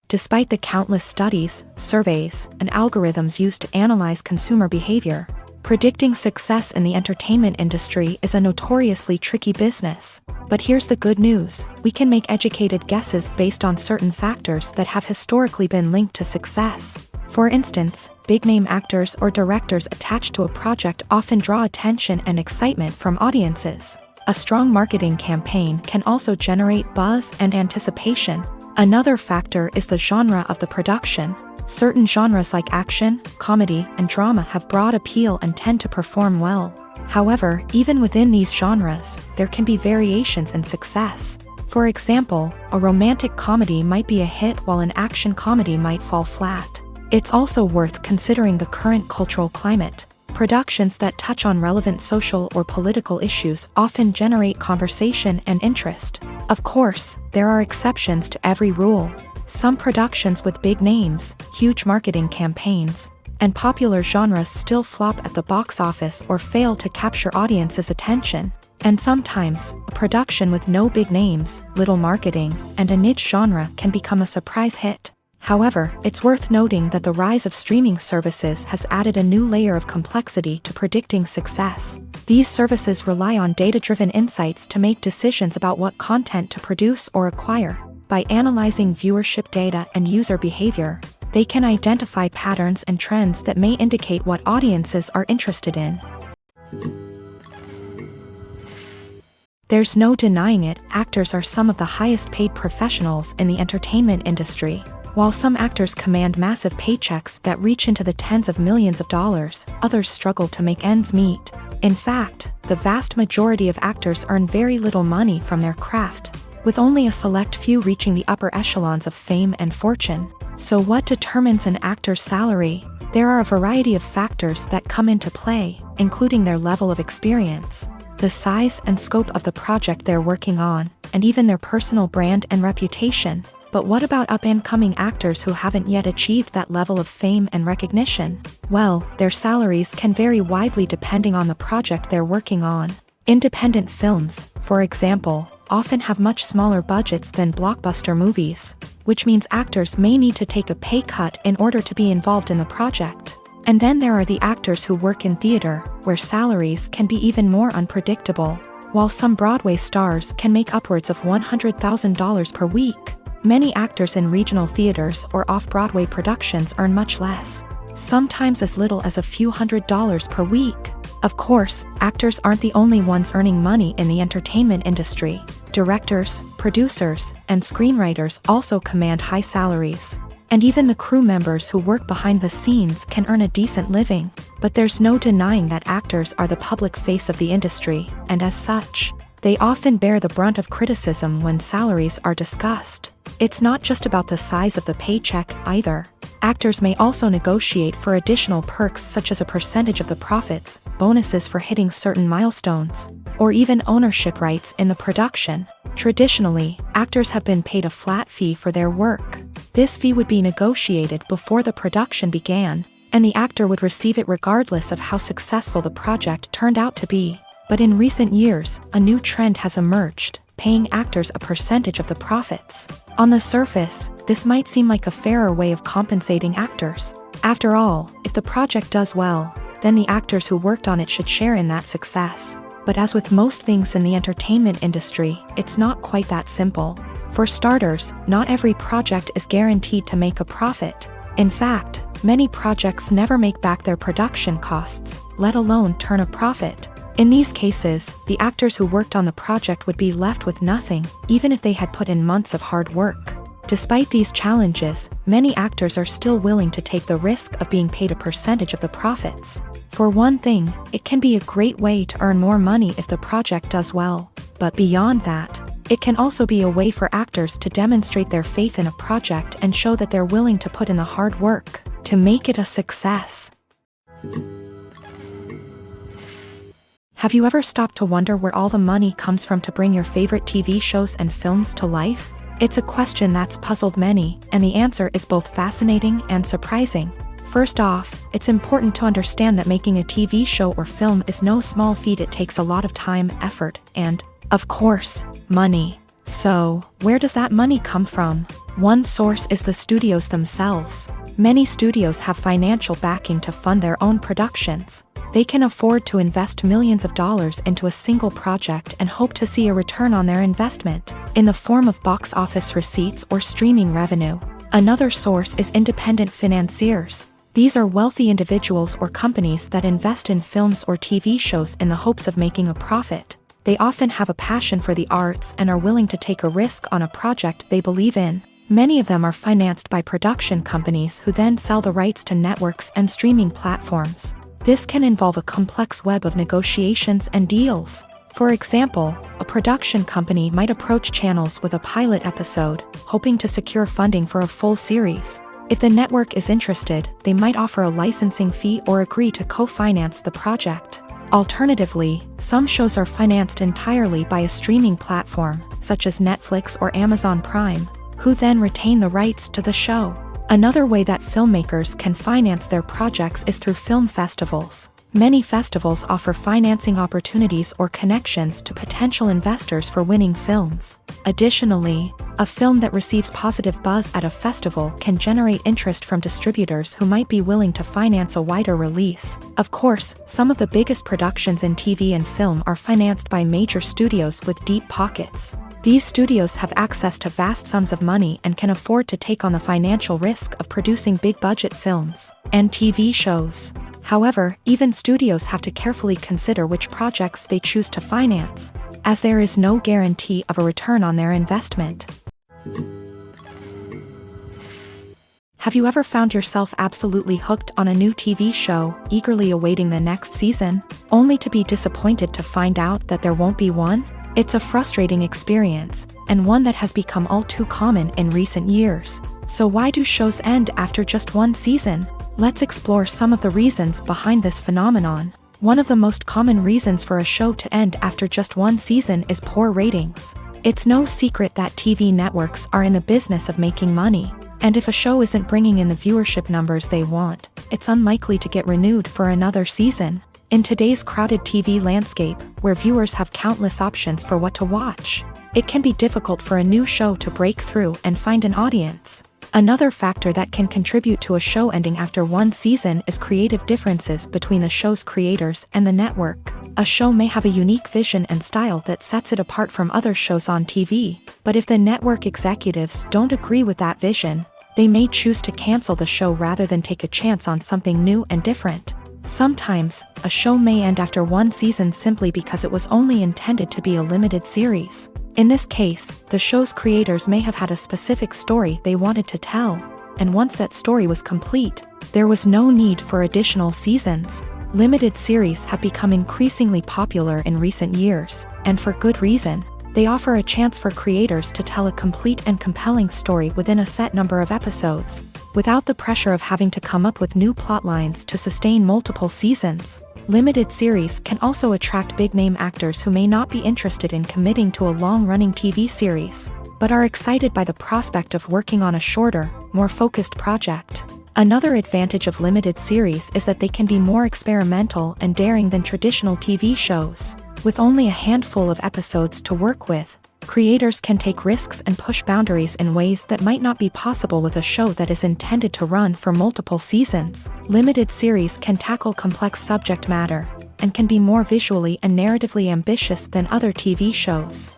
Despite the countless studies, surveys, and algorithms used to analyze consumer behavior, predicting success in the entertainment industry is a notoriously tricky business. But here's the good news: we can make educated guesses based on certain factors that have historically been linked to success. For instance, big-name actors or directors attached to a project often draw attention and excitement from audiences. A strong marketing campaign can also generate buzz and anticipation. Another factor is the genre of the production. Certain genres like action, comedy, and drama have broad appeal and tend to perform well. However, even within these genres, there can be variations in success. For example, a romantic comedy might be a hit while an action comedy might fall flat. It's also worth considering the current cultural climate. Productions that touch on relevant social or political issues often generate conversation and interest. Of course, there are exceptions to every rule. Some productions with big names, huge marketing campaigns, and popular genres still flop at the box office or fail to capture audiences' attention. And sometimes, a production with no big names, little marketing, and a niche genre can become a surprise hit. However, it's worth noting that the rise of streaming services has added a new layer of complexity to predicting success. These services rely on data-driven insights to make decisions about what content to produce or acquire. By analyzing viewership data and user behavior, they can identify patterns and trends that may indicate what audiences are interested in. There's no denying it, actors are some of the highest-paid professionals in the entertainment industry. While some actors command massive paychecks that reach into the tens of millions of dollars, others struggle to make ends meet. In fact, the vast majority of actors earn very little money from their craft, with only a select few reaching the upper echelons of fame and fortune. So what determines an actor's salary? There are a variety of factors that come into play, including their level of experience, the size and scope of the project they're working on, and even their personal brand and reputation. But what about up-and-coming actors who haven't yet achieved that level of fame and recognition? Well, their salaries can vary widely depending on the project they're working on. Independent films, for example, often have much smaller budgets than blockbuster movies, which means actors may need to take a pay cut in order to be involved in the project. And then there are the actors who work in theater, where salaries can be even more unpredictable. While some Broadway stars can make upwards of $100,000 per week, many actors in regional theaters or off-Broadway productions earn much less, sometimes as little as a few $100s per week. Of course, actors aren't the only ones earning money in the entertainment industry. Directors, producers, and screenwriters also command high salaries. And even the crew members who work behind the scenes can earn a decent living. But there's no denying that actors are the public face of the industry, and as such, they often bear the brunt of criticism when salaries are discussed. It's not just about the size of the paycheck, either. Actors may also negotiate for additional perks such as a percentage of the profits, bonuses for hitting certain milestones, or even ownership rights in the production. Traditionally, actors have been paid a flat fee for their work. This fee would be negotiated before the production began, and the actor would receive it regardless of how successful the project turned out to be. But in recent years, a new trend has emerged, paying actors a percentage of the profits. On the surface, this might seem like a fairer way of compensating actors. After all, if the project does well, then the actors who worked on it should share in that success. But as with most things in the entertainment industry, it's not quite that simple. For starters, not every project is guaranteed to make a profit. In fact, many projects never make back their production costs, let alone turn a profit. In these cases, the actors who worked on the project would be left with nothing, even if they had put in months of hard work. Despite these challenges, many actors are still willing to take the risk of being paid a percentage of the profits. For one thing, it can be a great way to earn more money if the project does well. But beyond that, it can also be a way for actors to demonstrate their faith in a project and show that they're willing to put in the hard work to make it a success. Have you ever stopped to wonder where all the money comes from to bring your favorite TV shows and films to life? It's a question that's puzzled many, and the answer is both fascinating and surprising. First off, it's important to understand that making a TV show or film is no small feat. It takes a lot of time, effort, and, of course, money. So, where does that money come from? One source is the studios themselves. Many studios have financial backing to fund their own productions. They can afford to invest millions of dollars into a single project and hope to see a return on their investment, in the form of box office receipts or streaming revenue. Another source is independent financiers. These are wealthy individuals or companies that invest in films or TV shows in the hopes of making a profit. They often have a passion for the arts and are willing to take a risk on a project they believe in. Many of them are financed by production companies who then sell the rights to networks and streaming platforms. This can involve a complex web of negotiations and deals. For example, a production company might approach channels with a pilot episode, hoping to secure funding for a full series. If the network is interested, they might offer a licensing fee or agree to co-finance the project. Alternatively, some shows are financed entirely by a streaming platform, such as Netflix or Amazon Prime, who then retain the rights to the show. Another way that filmmakers can finance their projects is through film festivals. Many festivals offer financing opportunities or connections to potential investors for winning films. Additionally, a film that receives positive buzz at a festival can generate interest from distributors who might be willing to finance a wider release. Of course, some of the biggest productions in TV and film are financed by major studios with deep pockets. These studios have access to vast sums of money and can afford to take on the financial risk of producing big-budget films and TV shows. However, even studios have to carefully consider which projects they choose to finance, as there is no guarantee of a return on their investment. Have you ever found yourself absolutely hooked on a new TV show, eagerly awaiting the next season, only to be disappointed to find out that there won't be one? It's a frustrating experience, and one that has become all too common in recent years. So why do shows end after just one season? Let's explore some of the reasons behind this phenomenon. One of the most common reasons for a show to end after just one season is poor ratings. It's no secret that TV networks are in the business of making money, and if a show isn't bringing in the viewership numbers they want, it's unlikely to get renewed for another season. In today's crowded TV landscape, where viewers have countless options for what to watch, it can be difficult for a new show to break through and find an audience. Another factor that can contribute to a show ending after one season is creative differences between the show's creators and the network. A show may have a unique vision and style that sets it apart from other shows on TV, but if the network executives don't agree with that vision, they may choose to cancel the show rather than take a chance on something new and different. Sometimes, a show may end after one season simply because it was only intended to be a limited series. In this case, the show's creators may have had a specific story they wanted to tell, and once that story was complete, there was no need for additional seasons. Limited series have become increasingly popular in recent years, and for good reason. They offer a chance for creators to tell a complete and compelling story within a set number of episodes, without the pressure of having to come up with new plotlines to sustain multiple seasons. Limited series can also attract big-name actors who may not be interested in committing to a long-running TV series, but are excited by the prospect of working on a shorter, more focused project. Another advantage of limited series is that they can be more experimental and daring than traditional TV shows. With only a handful of episodes to work with, creators can take risks and push boundaries in ways that might not be possible with a show that is intended to run for multiple seasons. Limited series can tackle complex subject matter, and can be more visually and narratively ambitious than other TV shows.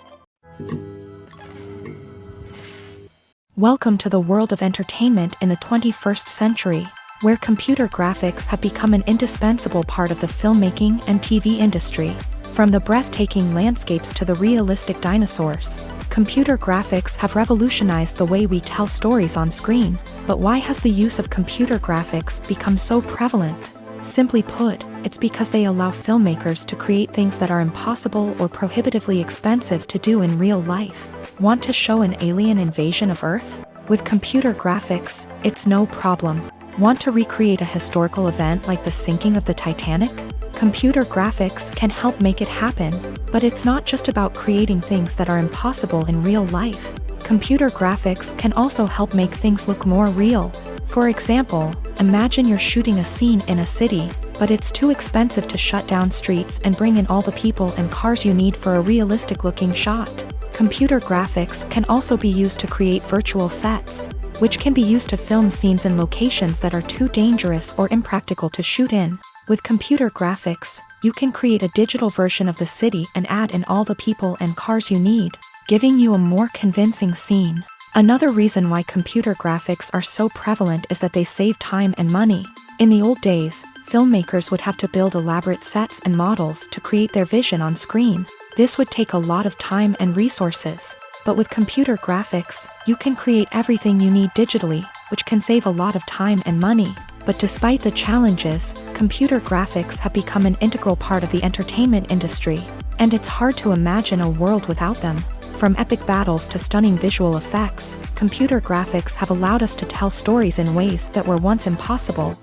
Welcome to the world of entertainment in the 21st century, where computer graphics have become an indispensable part of the filmmaking and TV industry. From the breathtaking landscapes to the realistic dinosaurs, Computer graphics have revolutionized the way we tell stories on screen, but why has the use of computer graphics become so prevalent? Simply put, it's because they allow filmmakers to create things that are impossible or prohibitively expensive to do in real life. Want to show an alien invasion of Earth? With computer graphics, it's no problem. Want to recreate a historical event like the sinking of the Titanic? Computer graphics can help make it happen, but it's not just about creating things that are impossible in real life. Computer graphics can also help make things look more real. For example, imagine you're shooting a scene in a city, but it's too expensive to shut down streets and bring in all the people and cars you need for a realistic-looking shot. Computer graphics can also be used to create virtual sets, which can be used to film scenes in locations that are too dangerous or impractical to shoot in. With computer graphics, you can create a digital version of the city and add in all the people and cars you need, giving you a more convincing scene. Another reason why computer graphics are so prevalent is that they save time and money. In the old days, filmmakers would have to build elaborate sets and models to create their vision on screen. This would take a lot of time and resources. But with computer graphics, you can create everything you need digitally, which can save a lot of time and money. But despite the challenges, computer graphics have become an integral part of the entertainment industry, and it's hard to imagine a world without them. From epic battles to stunning visual effects, computer graphics have allowed us to tell stories in ways that were once impossible.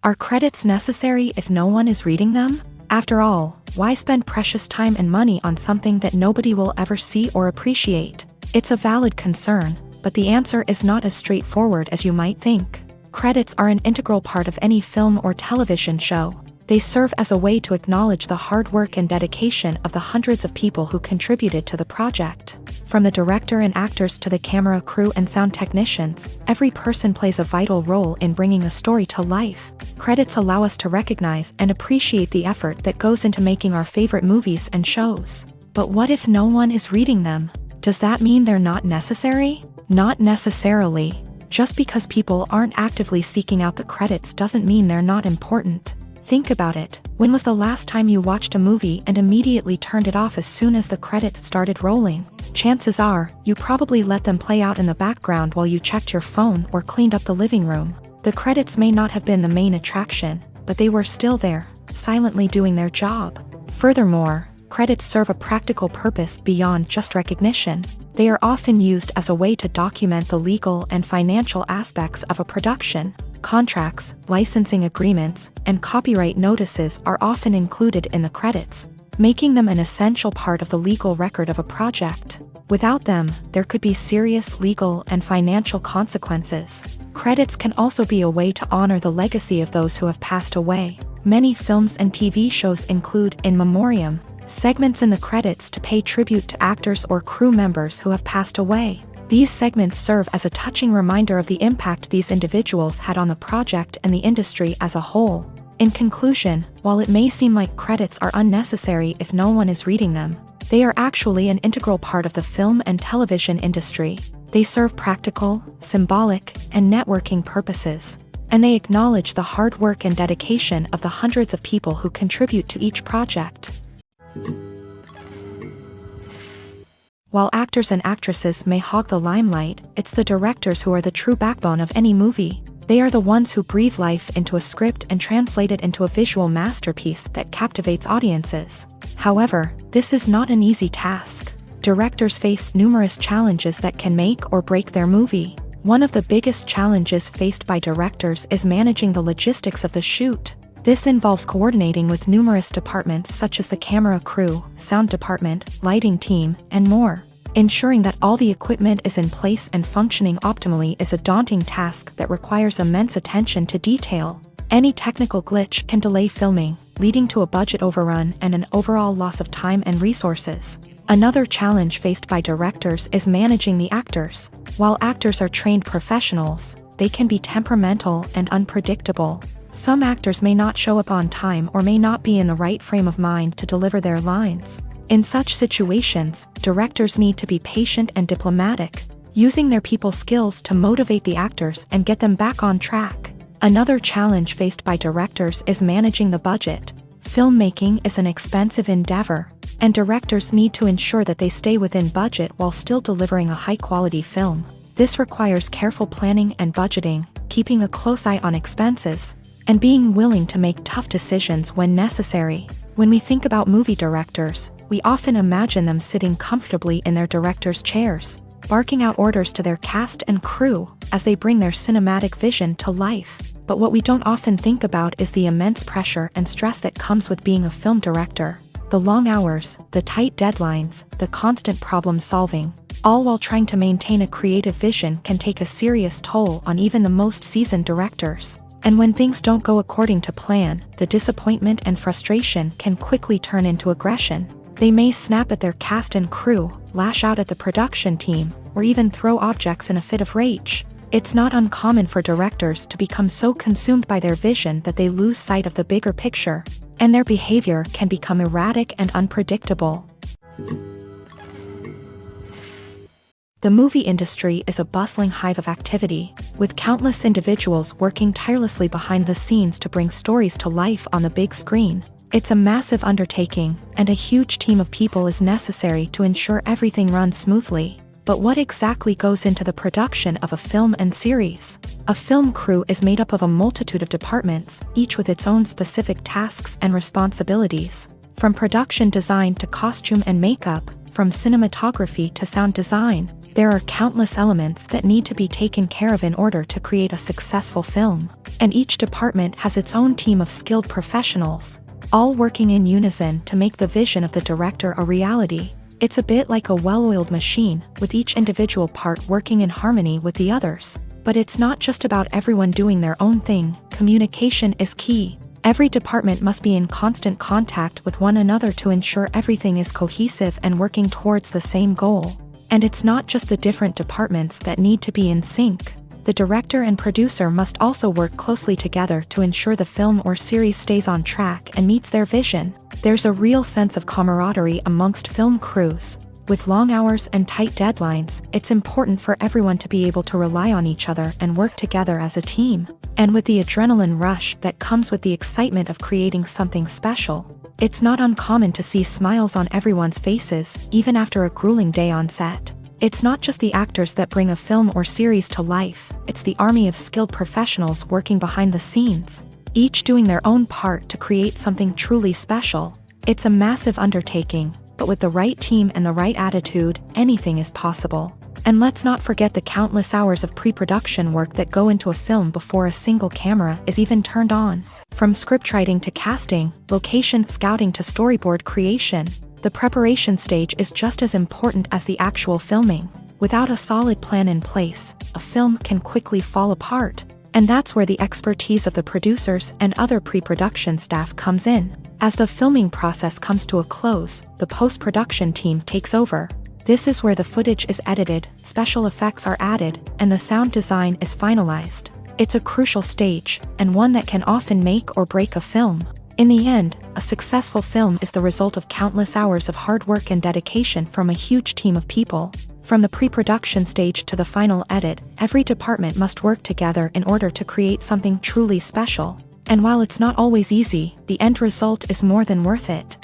Are credits necessary if no one is reading them? After all, why spend precious time and money on something that nobody will ever see or appreciate? It's a valid concern, but the answer is not as straightforward as you might think. Credits are an integral part of any film or television show. They serve as a way to acknowledge the hard work and dedication of the hundreds of people who contributed to the project. From the director and actors to the camera crew and sound technicians, every person plays a vital role in bringing a story to life. Credits allow us to recognize and appreciate the effort that goes into making our favorite movies and shows. But what if no one is reading them? Does that mean they're not necessary? Not necessarily. Just because people aren't actively seeking out the credits doesn't mean they're not important. Think about it. When was the last time you watched a movie and immediately turned it off as soon as the credits started rolling? Chances are, you probably let them play out in the background while you checked your phone or cleaned up the living room. The credits may not have been the main attraction, but they were still there, silently doing their job. Furthermore, credits serve a practical purpose beyond just recognition. They are often used as a way to document the legal and financial aspects of a production. Contracts, licensing agreements, and copyright notices are often included in the credits, making them an essential part of the legal record of a project. Without them, there could be serious legal and financial consequences. Credits can also be a way to honor the legacy of those who have passed away. Many films and TV shows include in memoriam segments in the credits to pay tribute to actors or crew members who have passed away. These segments serve as a touching reminder of the impact these individuals had on the project and the industry as a whole. In conclusion, while it may seem like credits are unnecessary if no one is reading them, they are actually an integral part of the film and television industry. They serve practical, symbolic, and networking purposes, and they acknowledge the hard work and dedication of the hundreds of people who contribute to each project. While actors and actresses may hog the limelight, it's the directors who are the true backbone of any movie. They are the ones who breathe life into a script and translate it into a visual masterpiece that captivates audiences. However, this is not an easy task. Directors face numerous challenges that can make or break their movie. One of the biggest challenges faced by directors is managing the logistics of the shoot. This involves coordinating with numerous departments such as the camera crew, sound department, lighting team, and more. Ensuring that all the equipment is in place and functioning optimally is a daunting task that requires immense attention to detail. Any technical glitch can delay filming, leading to a budget overrun and an overall loss of time and resources. Another challenge faced by directors is managing the actors. While actors are trained professionals, they can be temperamental and unpredictable. Some actors may not show up on time or may not be in the right frame of mind to deliver their lines. In such situations, directors need to be patient and diplomatic, using their people skills to motivate the actors and get them back on track. Another challenge faced by directors is managing the budget. Filmmaking is an expensive endeavor, and directors need to ensure that they stay within budget while still delivering a high-quality film. This requires careful planning and budgeting, keeping a close eye on expenses, and being willing to make tough decisions when necessary. When we think about movie directors, we often imagine them sitting comfortably in their director's chairs, barking out orders to their cast and crew as they bring their cinematic vision to life. But what we don't often think about is the immense pressure and stress that comes with being a film director. The long hours, the tight deadlines, the constant problem solving, all while trying to maintain a creative vision can take a serious toll on even the most seasoned directors. And when things don't go according to plan, the disappointment and frustration can quickly turn into aggression. They may snap at their cast and crew, lash out at the production team, or even throw objects in a fit of rage. It's not uncommon for directors to become so consumed by their vision that they lose sight of the bigger picture, and their behavior can become erratic and unpredictable. The movie industry is a bustling hive of activity, with countless individuals working tirelessly behind the scenes to bring stories to life on the big screen. It's a massive undertaking, and a huge team of people is necessary to ensure everything runs smoothly. But what exactly goes into the production of a film and series? A film crew is made up of a multitude of departments, each with its own specific tasks and responsibilities. From production design to costume and makeup, from cinematography to sound design, there are countless elements that need to be taken care of in order to create a successful film. And each department has its own team of skilled professionals, all working in unison to make the vision of the director a reality. It's a bit like a well-oiled machine, with each individual part working in harmony with the others. But it's not just about everyone doing their own thing. Communication is key. Every department must be in constant contact with one another to ensure everything is cohesive and working towards the same goal. And it's not just the different departments that need to be in sync. The director and producer must also work closely together to ensure the film or series stays on track and meets their vision. There's a real sense of camaraderie amongst film crews. With long hours and tight deadlines, it's important for everyone to be able to rely on each other and work together as a team. And with the adrenaline rush that comes with the excitement of creating something special, it's not uncommon to see smiles on everyone's faces, even after a grueling day on set. It's not just the actors that bring a film or series to life, it's the army of skilled professionals working behind the scenes, each doing their own part to create something truly special. It's a massive undertaking, but with the right team and the right attitude, anything is possible. And let's not forget the countless hours of pre-production work that go into a film before a single camera is even turned on. From scriptwriting to casting, location scouting to storyboard creation, the preparation stage is just as important as the actual filming. Without a solid plan in place, a film can quickly fall apart. And that's where the expertise of the producers and other pre-production staff comes in. As the filming process comes to a close, the post-production team takes over. This is where the footage is edited, special effects are added, and the sound design is finalized. It's a crucial stage, and one that can often make or break a film. In the end, a successful film is the result of countless hours of hard work and dedication from a huge team of people. From the pre-production stage to the final edit, every department must work together in order to create something truly special. And while it's not always easy, the end result is more than worth it.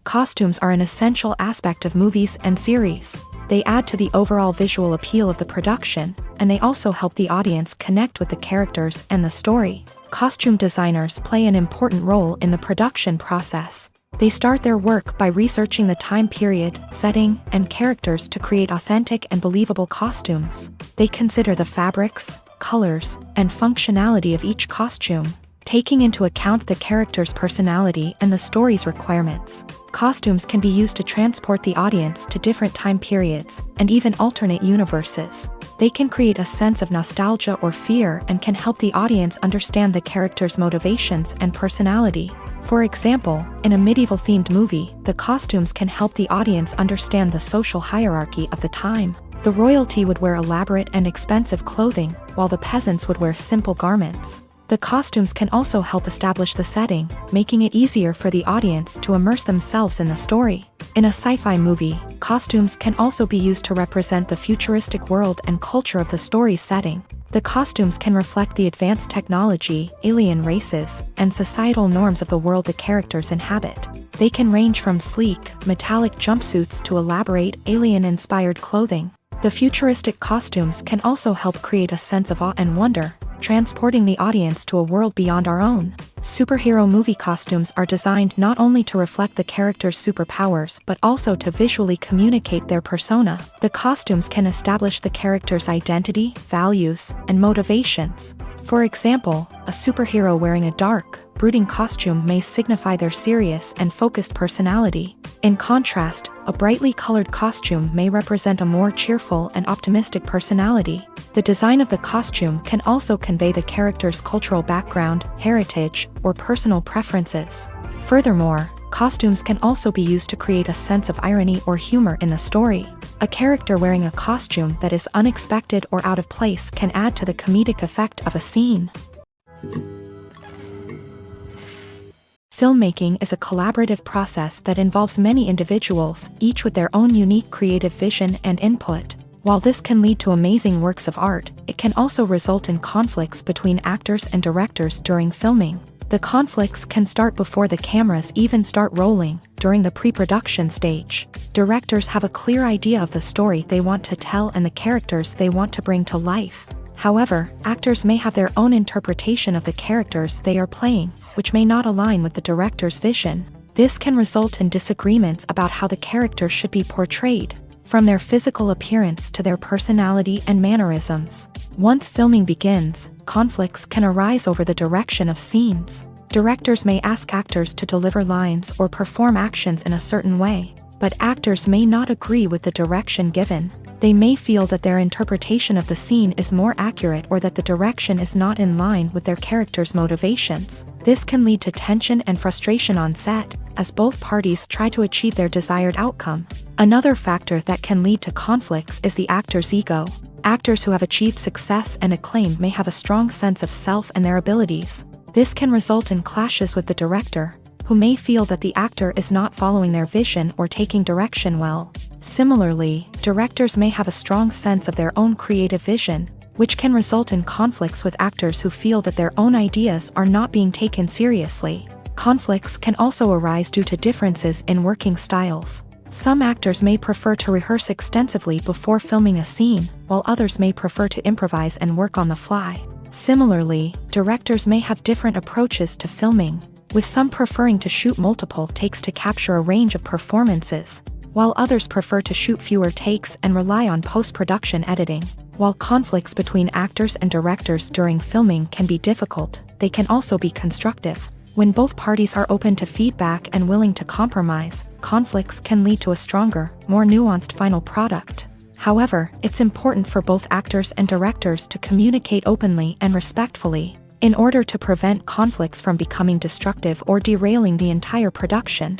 Costumes are an essential aspect of movies and series. They add to the overall visual appeal of the production, and they also help the audience connect with the characters and the story. Costume designers play an important role in the production process. They start their work by researching the time period, setting, and characters to create authentic and believable costumes. They consider the fabrics, colors, and functionality of each costume, taking into account the character's personality and the story's requirements. Costumes can be used to transport the audience to different time periods and even alternate universes. They can create a sense of nostalgia or fear and can help the audience understand the character's motivations and personality. For example, in a medieval-themed movie, the costumes can help the audience understand the social hierarchy of the time. The royalty would wear elaborate and expensive clothing, while the peasants would wear simple garments. The costumes can also help establish the setting, making it easier for the audience to immerse themselves in the story. In a sci-fi movie, costumes can also be used to represent the futuristic world and culture of the story's setting. The costumes can reflect the advanced technology, alien races, and societal norms of the world the characters inhabit. They can range from sleek, metallic jumpsuits to elaborate, alien-inspired clothing. The futuristic costumes can also help create a sense of awe and wonder, transporting the audience to a world beyond our own. Superhero movie costumes are designed not only to reflect the character's superpowers but also to visually communicate their persona. The costumes can establish the character's identity, values, and motivations. For example, a superhero wearing a dark, brooding costume may signify their serious and focused personality. In contrast, a brightly colored costume may represent a more cheerful and optimistic personality. The design of the costume can also convey the character's cultural background, heritage, or personal preferences. Furthermore, costumes can also be used to create a sense of irony or humor in the story. A character wearing a costume that is unexpected or out of place can add to the comedic effect of a scene. Filmmaking is a collaborative process that involves many individuals, each with their own unique creative vision and input. While this can lead to amazing works of art, it can also result in conflicts between actors and directors during filming. The conflicts can start before the cameras even start rolling, during the pre-production stage. Directors have a clear idea of the story they want to tell and the characters they want to bring to life. However, actors may have their own interpretation of the characters they are playing, which may not align with the director's vision. This can result in disagreements about how the character should be portrayed, from their physical appearance to their personality and mannerisms. Once filming begins, conflicts can arise over the direction of scenes. Directors may ask actors to deliver lines or perform actions in a certain way, but actors may not agree with the direction given. They may feel that their interpretation of the scene is more accurate or that the direction is not in line with their character's motivations. This can lead to tension and frustration on set, as both parties try to achieve their desired outcome. Another factor that can lead to conflicts is the actor's ego. Actors who have achieved success and acclaim may have a strong sense of self and their abilities. This can result in clashes with the director, who may feel that the actor is not following their vision or taking direction well. Similarly, directors may have a strong sense of their own creative vision, which can result in conflicts with actors who feel that their own ideas are not being taken seriously. Conflicts can also arise due to differences in working styles. Some actors may prefer to rehearse extensively before filming a scene, while others may prefer to improvise and work on the fly. Similarly, directors may have different approaches to filming, with some preferring to shoot multiple takes to capture a range of performances, while others prefer to shoot fewer takes and rely on post-production editing. While conflicts between actors and directors during filming can be difficult, they can also be constructive. When both parties are open to feedback and willing to compromise, conflicts can lead to a stronger, more nuanced final product. However, it's important for both actors and directors to communicate openly and respectfully, in order to prevent conflicts from becoming destructive or derailing the entire production.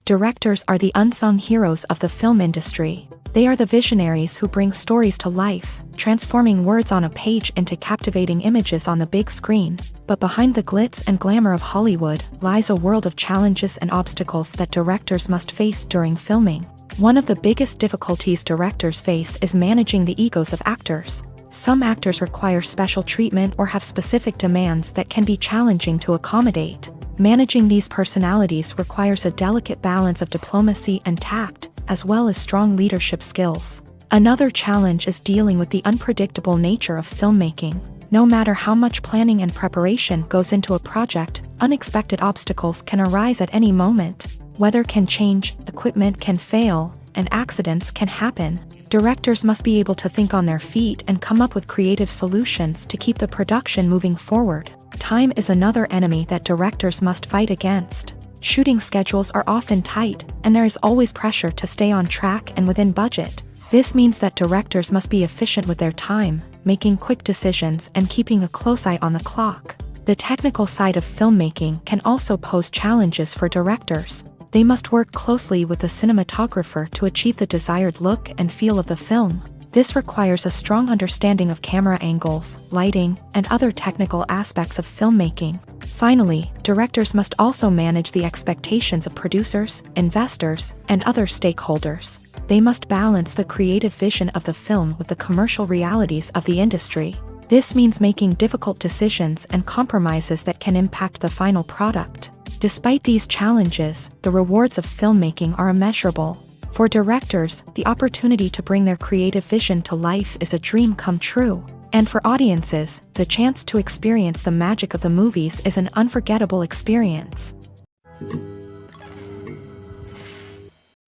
Directors are the unsung heroes of the film industry. They are the visionaries who bring stories to life, transforming words on a page into captivating images on the big screen. But behind the glitz and glamour of Hollywood lies a world of challenges and obstacles that directors must face during filming. One of the biggest difficulties directors face is managing the egos of actors. Some actors require special treatment or have specific demands that can be challenging to accommodate. Managing these personalities requires a delicate balance of diplomacy and tact, as well as strong leadership skills. Another challenge is dealing with the unpredictable nature of filmmaking. No matter how much planning and preparation goes into a project, unexpected obstacles can arise at any moment. Weather can change, equipment can fail, and accidents can happen. Directors must be able to think on their feet and come up with creative solutions to keep the production moving forward. Time is another enemy that directors must fight against. Shooting schedules are often tight, and there is always pressure to stay on track and within budget. This means that directors must be efficient with their time, making quick decisions and keeping a close eye on the clock. The technical side of filmmaking can also pose challenges for directors. They must work closely with the cinematographer to achieve the desired look and feel of the film. This requires a strong understanding of camera angles, lighting, and other technical aspects of filmmaking. Finally, directors must also manage the expectations of producers, investors, and other stakeholders. They must balance the creative vision of the film with the commercial realities of the industry. This means making difficult decisions and compromises that can impact the final product. Despite these challenges, the rewards of filmmaking are immeasurable. For directors, the opportunity to bring their creative vision to life is a dream come true. And for audiences, the chance to experience the magic of the movies is an unforgettable experience.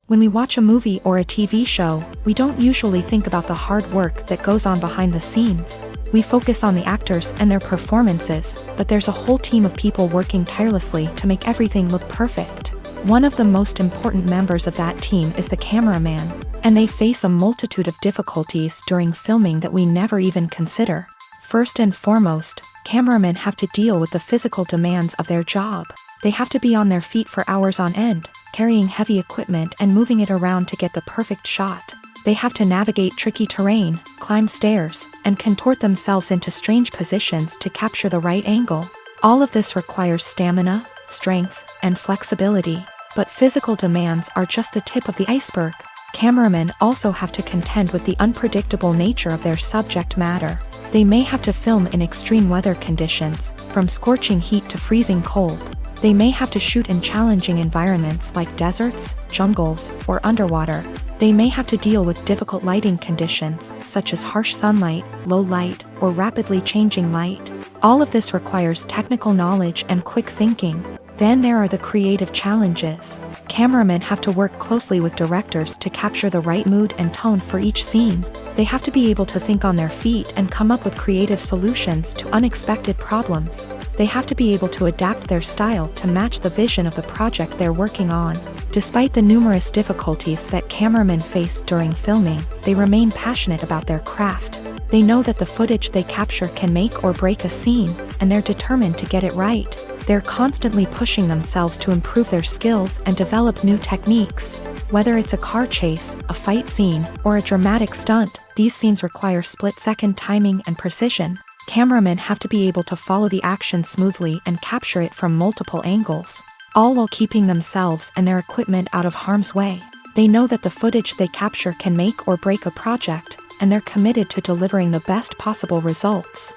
When we watch a movie or a TV show, we don't usually think about the hard work that goes on behind the scenes. We focus on the actors and their performances, but there's a whole team of people working tirelessly to make everything look perfect. One of the most important members of that team is the cameraman, and they face a multitude of difficulties during filming that we never even consider. First and foremost, cameramen have to deal with the physical demands of their job. They have to be on their feet for hours on end, carrying heavy equipment and moving it around to get the perfect shot. They have to navigate tricky terrain, climb stairs, and contort themselves into strange positions to capture the right angle. All of this requires stamina, strength, and flexibility. But physical demands are just the tip of the iceberg. Cameramen also have to contend with the unpredictable nature of their subject matter. They may have to film in extreme weather conditions, from scorching heat to freezing cold. They may have to shoot in challenging environments like deserts, jungles, or underwater. They may have to deal with difficult lighting conditions, such as harsh sunlight, low light, or rapidly changing light. All of this requires technical knowledge and quick thinking. Then there are the creative challenges. Cameramen have to work closely with directors to capture the right mood and tone for each scene. They have to be able to think on their feet and come up with creative solutions to unexpected problems. They have to be able to adapt their style to match the vision of the project they're working on. Despite the numerous difficulties that cameramen face during filming, they remain passionate about their craft. They know that the footage they capture can make or break a scene, and they're determined to get it right. They're constantly pushing themselves to improve their skills and develop new techniques. Whether it's a car chase, a fight scene, or a dramatic stunt, these scenes require split-second timing and precision. Cameramen have to be able to follow the action smoothly and capture it from multiple angles, all while keeping themselves and their equipment out of harm's way. They know that the footage they capture can make or break a project, and they're committed to delivering the best possible results.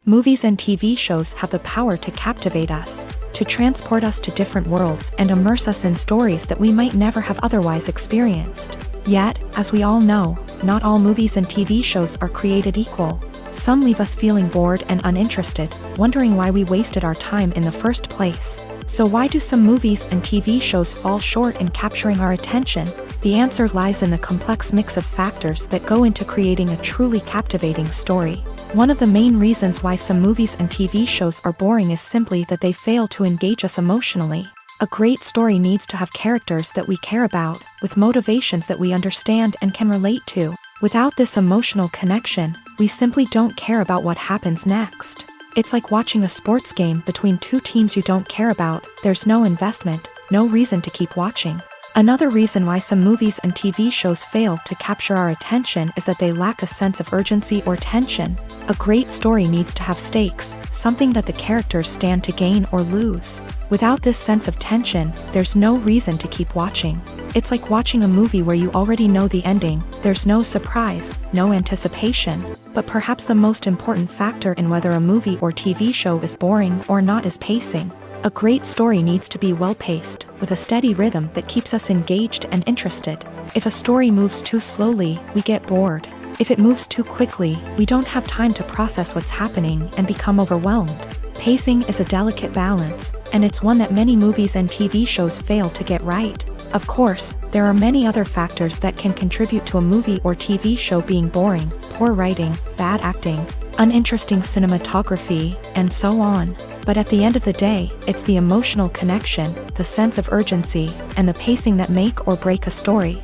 Movies and TV shows have the power to captivate us, to transport us to different worlds and immerse us in stories that we might never have otherwise experienced. Yet, as we all know, not all movies and TV shows are created equal. Some leave us feeling bored and uninterested, wondering why we wasted our time in the first place. So why do some movies and TV shows fall short in capturing our attention? The answer lies in the complex mix of factors that go into creating a truly captivating story. One of the main reasons why some movies and TV shows are boring is simply that they fail to engage us emotionally. A great story needs to have characters that we care about, with motivations that we understand and can relate to. Without this emotional connection, we simply don't care about what happens next. It's like watching a sports game between two teams you don't care about. There's no investment, no reason to keep watching. Another reason why some movies and TV shows fail to capture our attention is that they lack a sense of urgency or tension. A great story needs to have stakes, something that the characters stand to gain or lose. Without this sense of tension, there's no reason to keep watching. It's like watching a movie where you already know the ending. There's no surprise, no anticipation. But perhaps the most important factor in whether a movie or TV show is boring or not is pacing. A great story needs to be well-paced, with a steady rhythm that keeps us engaged and interested. If a story moves too slowly, we get bored. If it moves too quickly, we don't have time to process what's happening and become overwhelmed. Pacing is a delicate balance, and it's one that many movies and TV shows fail to get right. Of course, there are many other factors that can contribute to a movie or TV show being boring: poor writing, bad acting, uninteresting cinematography, and so on. But at the end of the day, it's the emotional connection, the sense of urgency, and the pacing that make or break a story.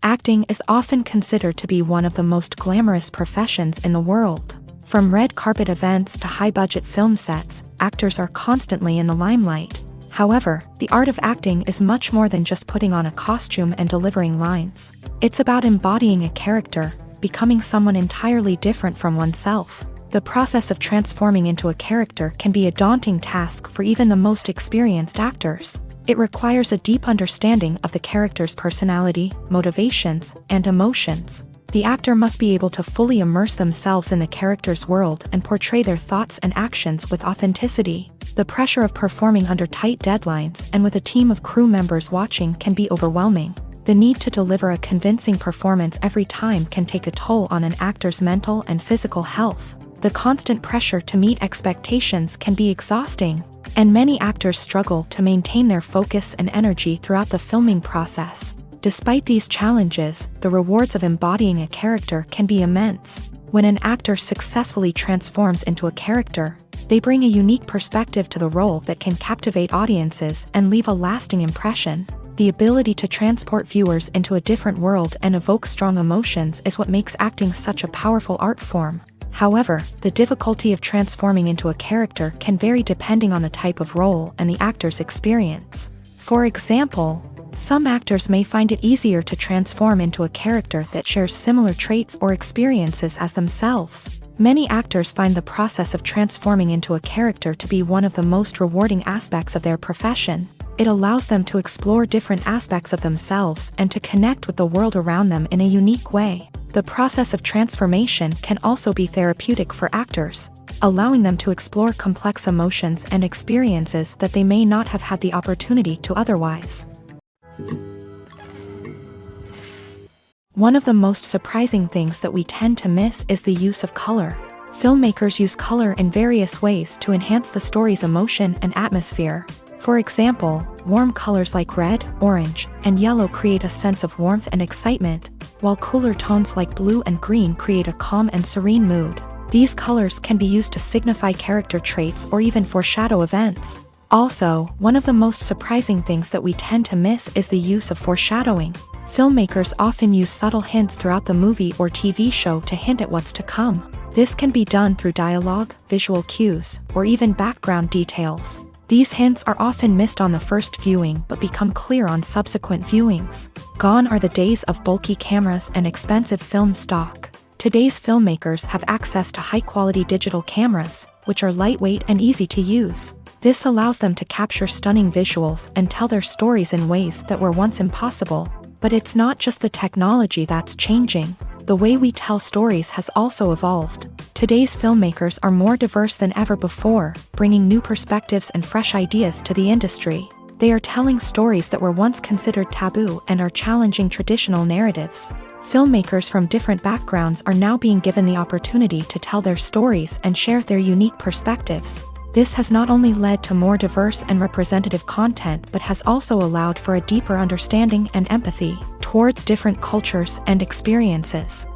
Acting is often considered to be one of the most glamorous professions in the world. From red carpet events to high-budget film sets, actors are constantly in the limelight. However, the art of acting is much more than just putting on a costume and delivering lines. It's about embodying a character, becoming someone entirely different from oneself. The process of transforming into a character can be a daunting task for even the most experienced actors. It requires a deep understanding of the character's personality, motivations, and emotions. The actor must be able to fully immerse themselves in the character's world and portray their thoughts and actions with authenticity. The pressure of performing under tight deadlines and with a team of crew members watching can be overwhelming. The need to deliver a convincing performance every time can take a toll on an actor's mental and physical health. The constant pressure to meet expectations can be exhausting, and many actors struggle to maintain their focus and energy throughout the filming process. Despite these challenges, the rewards of embodying a character can be immense. When an actor successfully transforms into a character, they bring a unique perspective to the role that can captivate audiences and leave a lasting impression. The ability to transport viewers into a different world and evoke strong emotions is what makes acting such a powerful art form. However, the difficulty of transforming into a character can vary depending on the type of role and the actor's experience. For example, some actors may find it easier to transform into a character that shares similar traits or experiences as themselves. Many actors find the process of transforming into a character to be one of the most rewarding aspects of their profession. It allows them to explore different aspects of themselves and to connect with the world around them in a unique way. The process of transformation can also be therapeutic for actors, allowing them to explore complex emotions and experiences that they may not have had the opportunity to otherwise. One of the most surprising things that we tend to miss is the use of color. Filmmakers use color in various ways to enhance the story's emotion and atmosphere. For example, warm colors like red, orange, and yellow create a sense of warmth and excitement, while cooler tones like blue and green create a calm and serene mood. These colors can be used to signify character traits or even foreshadow events. Also, one of the most surprising things that we tend to miss is the use of foreshadowing. Filmmakers often use subtle hints throughout the movie or TV show to hint at what's to come. This can be done through dialogue, visual cues, or even background details. These hints are often missed on the first viewing but become clear on subsequent viewings. Gone are the days of bulky cameras and expensive film stock. Today's filmmakers have access to high-quality digital cameras, which are lightweight and easy to use. This allows them to capture stunning visuals and tell their stories in ways that were once impossible. But it's not just the technology that's changing. The way we tell stories has also evolved. Today's filmmakers are more diverse than ever before, bringing new perspectives and fresh ideas to the industry. They are telling stories that were once considered taboo and are challenging traditional narratives. Filmmakers from different backgrounds are now being given the opportunity to tell their stories and share their unique perspectives. This has not only led to more diverse and representative content but has also allowed for a deeper understanding and empathy towards different cultures and experiences.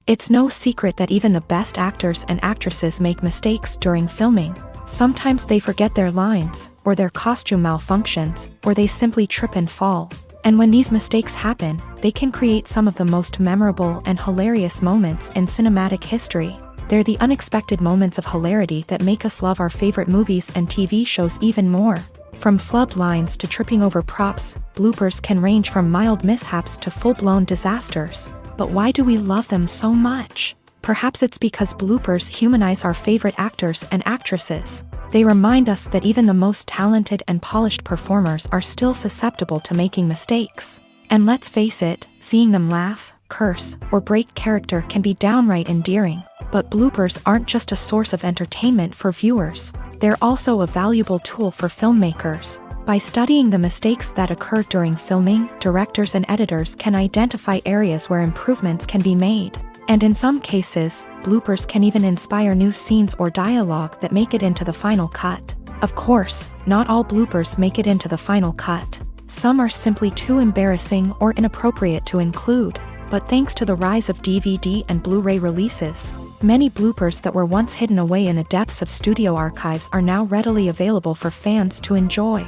It's no secret that even the best actors and actresses make mistakes during filming. Sometimes they forget their lines, or their costume malfunctions, or they simply trip and fall. And when these mistakes happen, they can create some of the most memorable and hilarious moments in cinematic history. They're the unexpected moments of hilarity that make us love our favorite movies and TV shows even more. From flubbed lines to tripping over props, bloopers can range from mild mishaps to full-blown disasters. But why do we love them so much? Perhaps it's because bloopers humanize our favorite actors and actresses. They remind us that even the most talented and polished performers are still susceptible to making mistakes. And let's face it, seeing them laugh, curse, or break character can be downright endearing. But bloopers aren't just a source of entertainment for viewers. They're also a valuable tool for filmmakers. By studying the mistakes that occur during filming, directors and editors can identify areas where improvements can be made. And in some cases, bloopers can even inspire new scenes or dialogue that make it into the final cut. Of course, not all bloopers make it into the final cut. Some are simply too embarrassing or inappropriate to include. But thanks to the rise of DVD and Blu-ray releases, many bloopers that were once hidden away in the depths of studio archives are now readily available for fans to enjoy.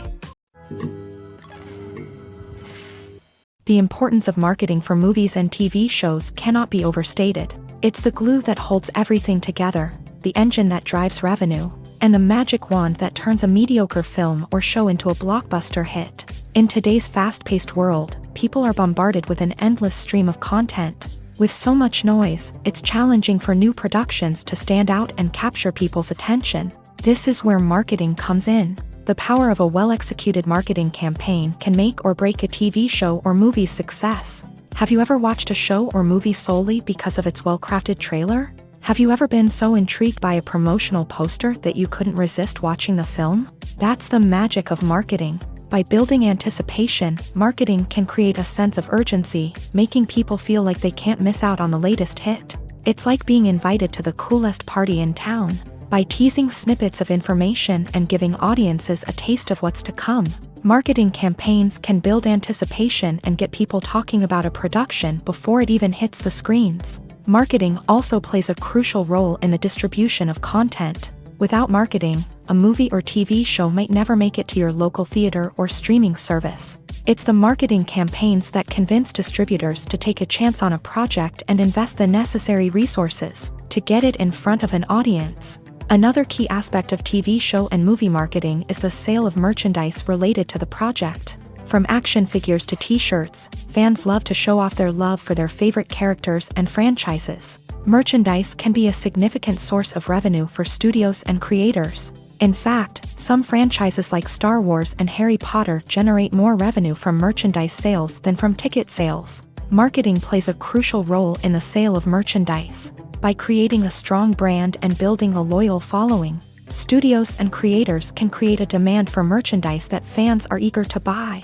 The importance of marketing for movies and TV shows cannot be overstated. It's the glue that holds everything together, the engine that drives revenue, and the magic wand that turns a mediocre film or show into a blockbuster hit. In today's fast-paced world, people are bombarded with an endless stream of content. With so much noise, it's challenging for new productions to stand out and capture people's attention. This is where marketing comes in. The power of a well-executed marketing campaign can make or break a TV show or movie's success. Have you ever watched a show or movie solely because of its well-crafted trailer? Have you ever been so intrigued by a promotional poster that you couldn't resist watching the film? That's the magic of marketing. By building anticipation, marketing can create a sense of urgency, making people feel like they can't miss out on the latest hit. It's like being invited to the coolest party in town. By teasing snippets of information and giving audiences a taste of what's to come, marketing campaigns can build anticipation and get people talking about a production before it even hits the screens. Marketing also plays a crucial role in the distribution of content. Without marketing, a movie or TV show might never make it to your local theater or streaming service. It's the marketing campaigns that convince distributors to take a chance on a project and invest the necessary resources to get it in front of an audience. Another key aspect of TV show and movie marketing is the sale of merchandise related to the project. From action figures to t-shirts, fans love to show off their love for their favorite characters and franchises. Merchandise can be a significant source of revenue for studios and creators. In fact, some franchises like Star Wars and Harry Potter generate more revenue from merchandise sales than from ticket sales. Marketing plays a crucial role in the sale of merchandise. By creating a strong brand and building a loyal following, studios and creators can create a demand for merchandise that fans are eager to buy.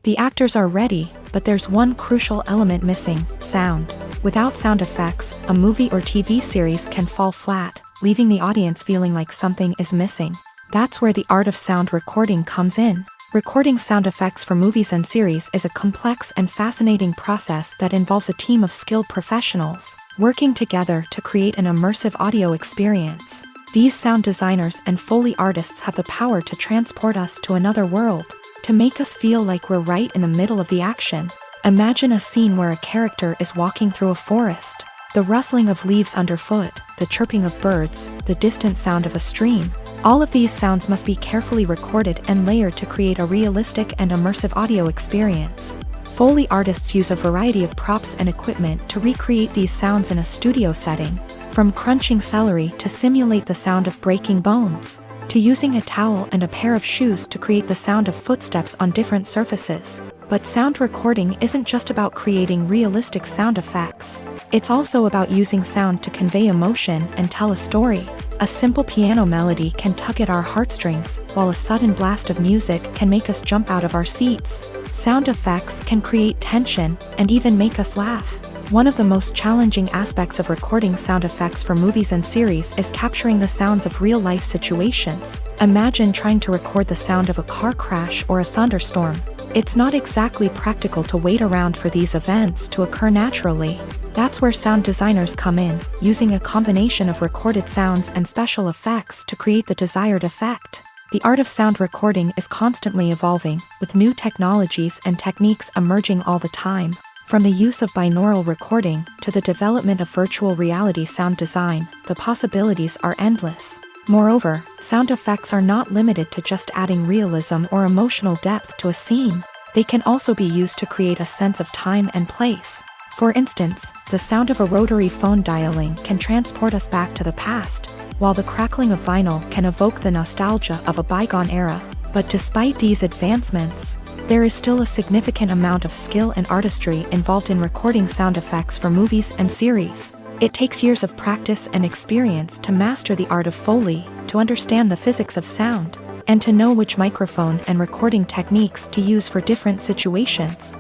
The actors are ready, but there's one crucial element missing: sound. Without sound effects, a movie or TV series can fall flat, leaving the audience feeling like something is missing. That's where the art of sound recording comes in. Recording sound effects for movies and series is a complex and fascinating process that involves a team of skilled professionals working together to create an immersive audio experience. These sound designers and Foley artists have the power to transport us to another world, to make us feel like we're right in the middle of the action. Imagine a scene where a character is walking through a forest. The rustling of leaves underfoot, the chirping of birds, the distant sound of a stream. All of these sounds must be carefully recorded and layered to create a realistic and immersive audio experience. Foley artists use a variety of props and equipment to recreate these sounds in a studio setting, from crunching celery to simulate the sound of breaking bones, to using a towel and a pair of shoes to create the sound of footsteps on different surfaces. But sound recording isn't just about creating realistic sound effects. It's also about using sound to convey emotion and tell a story. A simple piano melody can tug at our heartstrings, while a sudden blast of music can make us jump out of our seats. Sound effects can create tension and even make us laugh. One of the most challenging aspects of recording sound effects for movies and series is capturing the sounds of real-life situations. Imagine trying to record the sound of a car crash or a thunderstorm. It's not exactly practical to wait around for these events to occur naturally. That's where sound designers come in, using a combination of recorded sounds and special effects to create the desired effect. The art of sound recording is constantly evolving, with new technologies and techniques emerging all the time. From the use of binaural recording to the development of virtual reality sound design, the possibilities are endless. Moreover, sound effects are not limited to just adding realism or emotional depth to a scene. They can also be used to create a sense of time and place. For instance, the sound of a rotary phone dialing can transport us back to the past, while the crackling of vinyl can evoke the nostalgia of a bygone era. But despite these advancements, there is still a significant amount of skill and artistry involved in recording sound effects for movies and series. It takes years of practice and experience to master the art of Foley, to understand the physics of sound, and to know which microphone and recording techniques to use for different situations.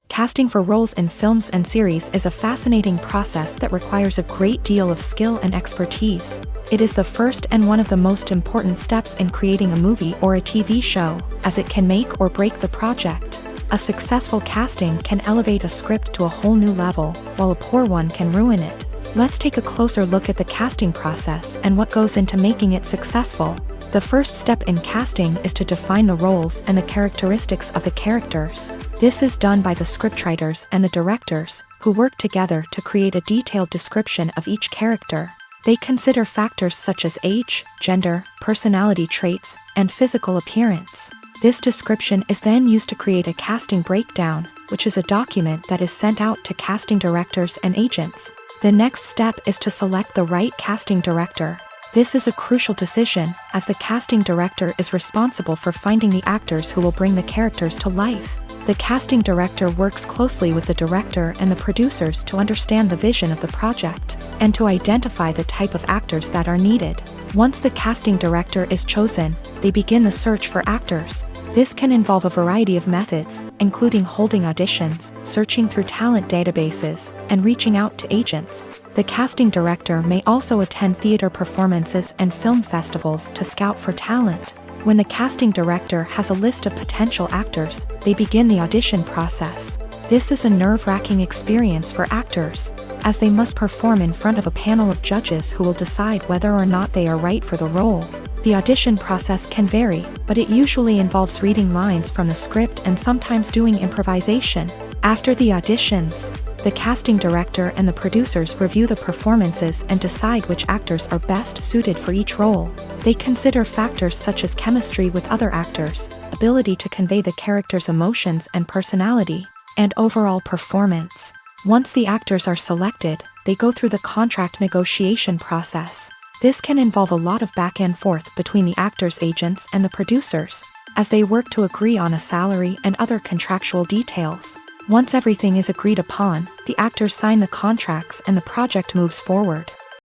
Casting for roles in films and series is a fascinating process that requires a great deal of skill and expertise. It is the first and one of the most important steps in creating a movie or a TV show, as it can make or break the project. A successful casting can elevate a script to a whole new level, while a poor one can ruin it. Let's take a closer look at the casting process and what goes into making it successful. The first step in casting is to define the roles and the characteristics of the characters. This is done by the scriptwriters and the directors, who work together to create a detailed description of each character. They consider factors such as age, gender, personality traits, and physical appearance. This description is then used to create a casting breakdown, which is a document that is sent out to casting directors and agents. The next step is to select the right casting director. This is a crucial decision, as the casting director is responsible for finding the actors who will bring the characters to life. The casting director works closely with the director and the producers to understand the vision of the project, and to identify the type of actors that are needed. Once the casting director is chosen, they begin the search for actors. This can involve a variety of methods, including holding auditions, searching through talent databases, and reaching out to agents. The casting director may also attend theater performances and film festivals to scout for talent. When the casting director has a list of potential actors, they begin the audition process. This is a nerve-wracking experience for actors, as they must perform in front of a panel of judges who will decide whether or not they are right for the role. The audition process can vary, but it usually involves reading lines from the script and sometimes doing improvisation. After the auditions, the casting director and the producers review the performances and decide which actors are best suited for each role. They consider factors such as chemistry with other actors, ability to convey the character's emotions and personality, and overall performance. Once the actors are selected, they go through the contract negotiation process. This can involve a lot of back and forth between the actors' agents and the producers, as they work to agree on a salary and other contractual details. Once everything is agreed upon, the actors sign the contracts and the project moves forward.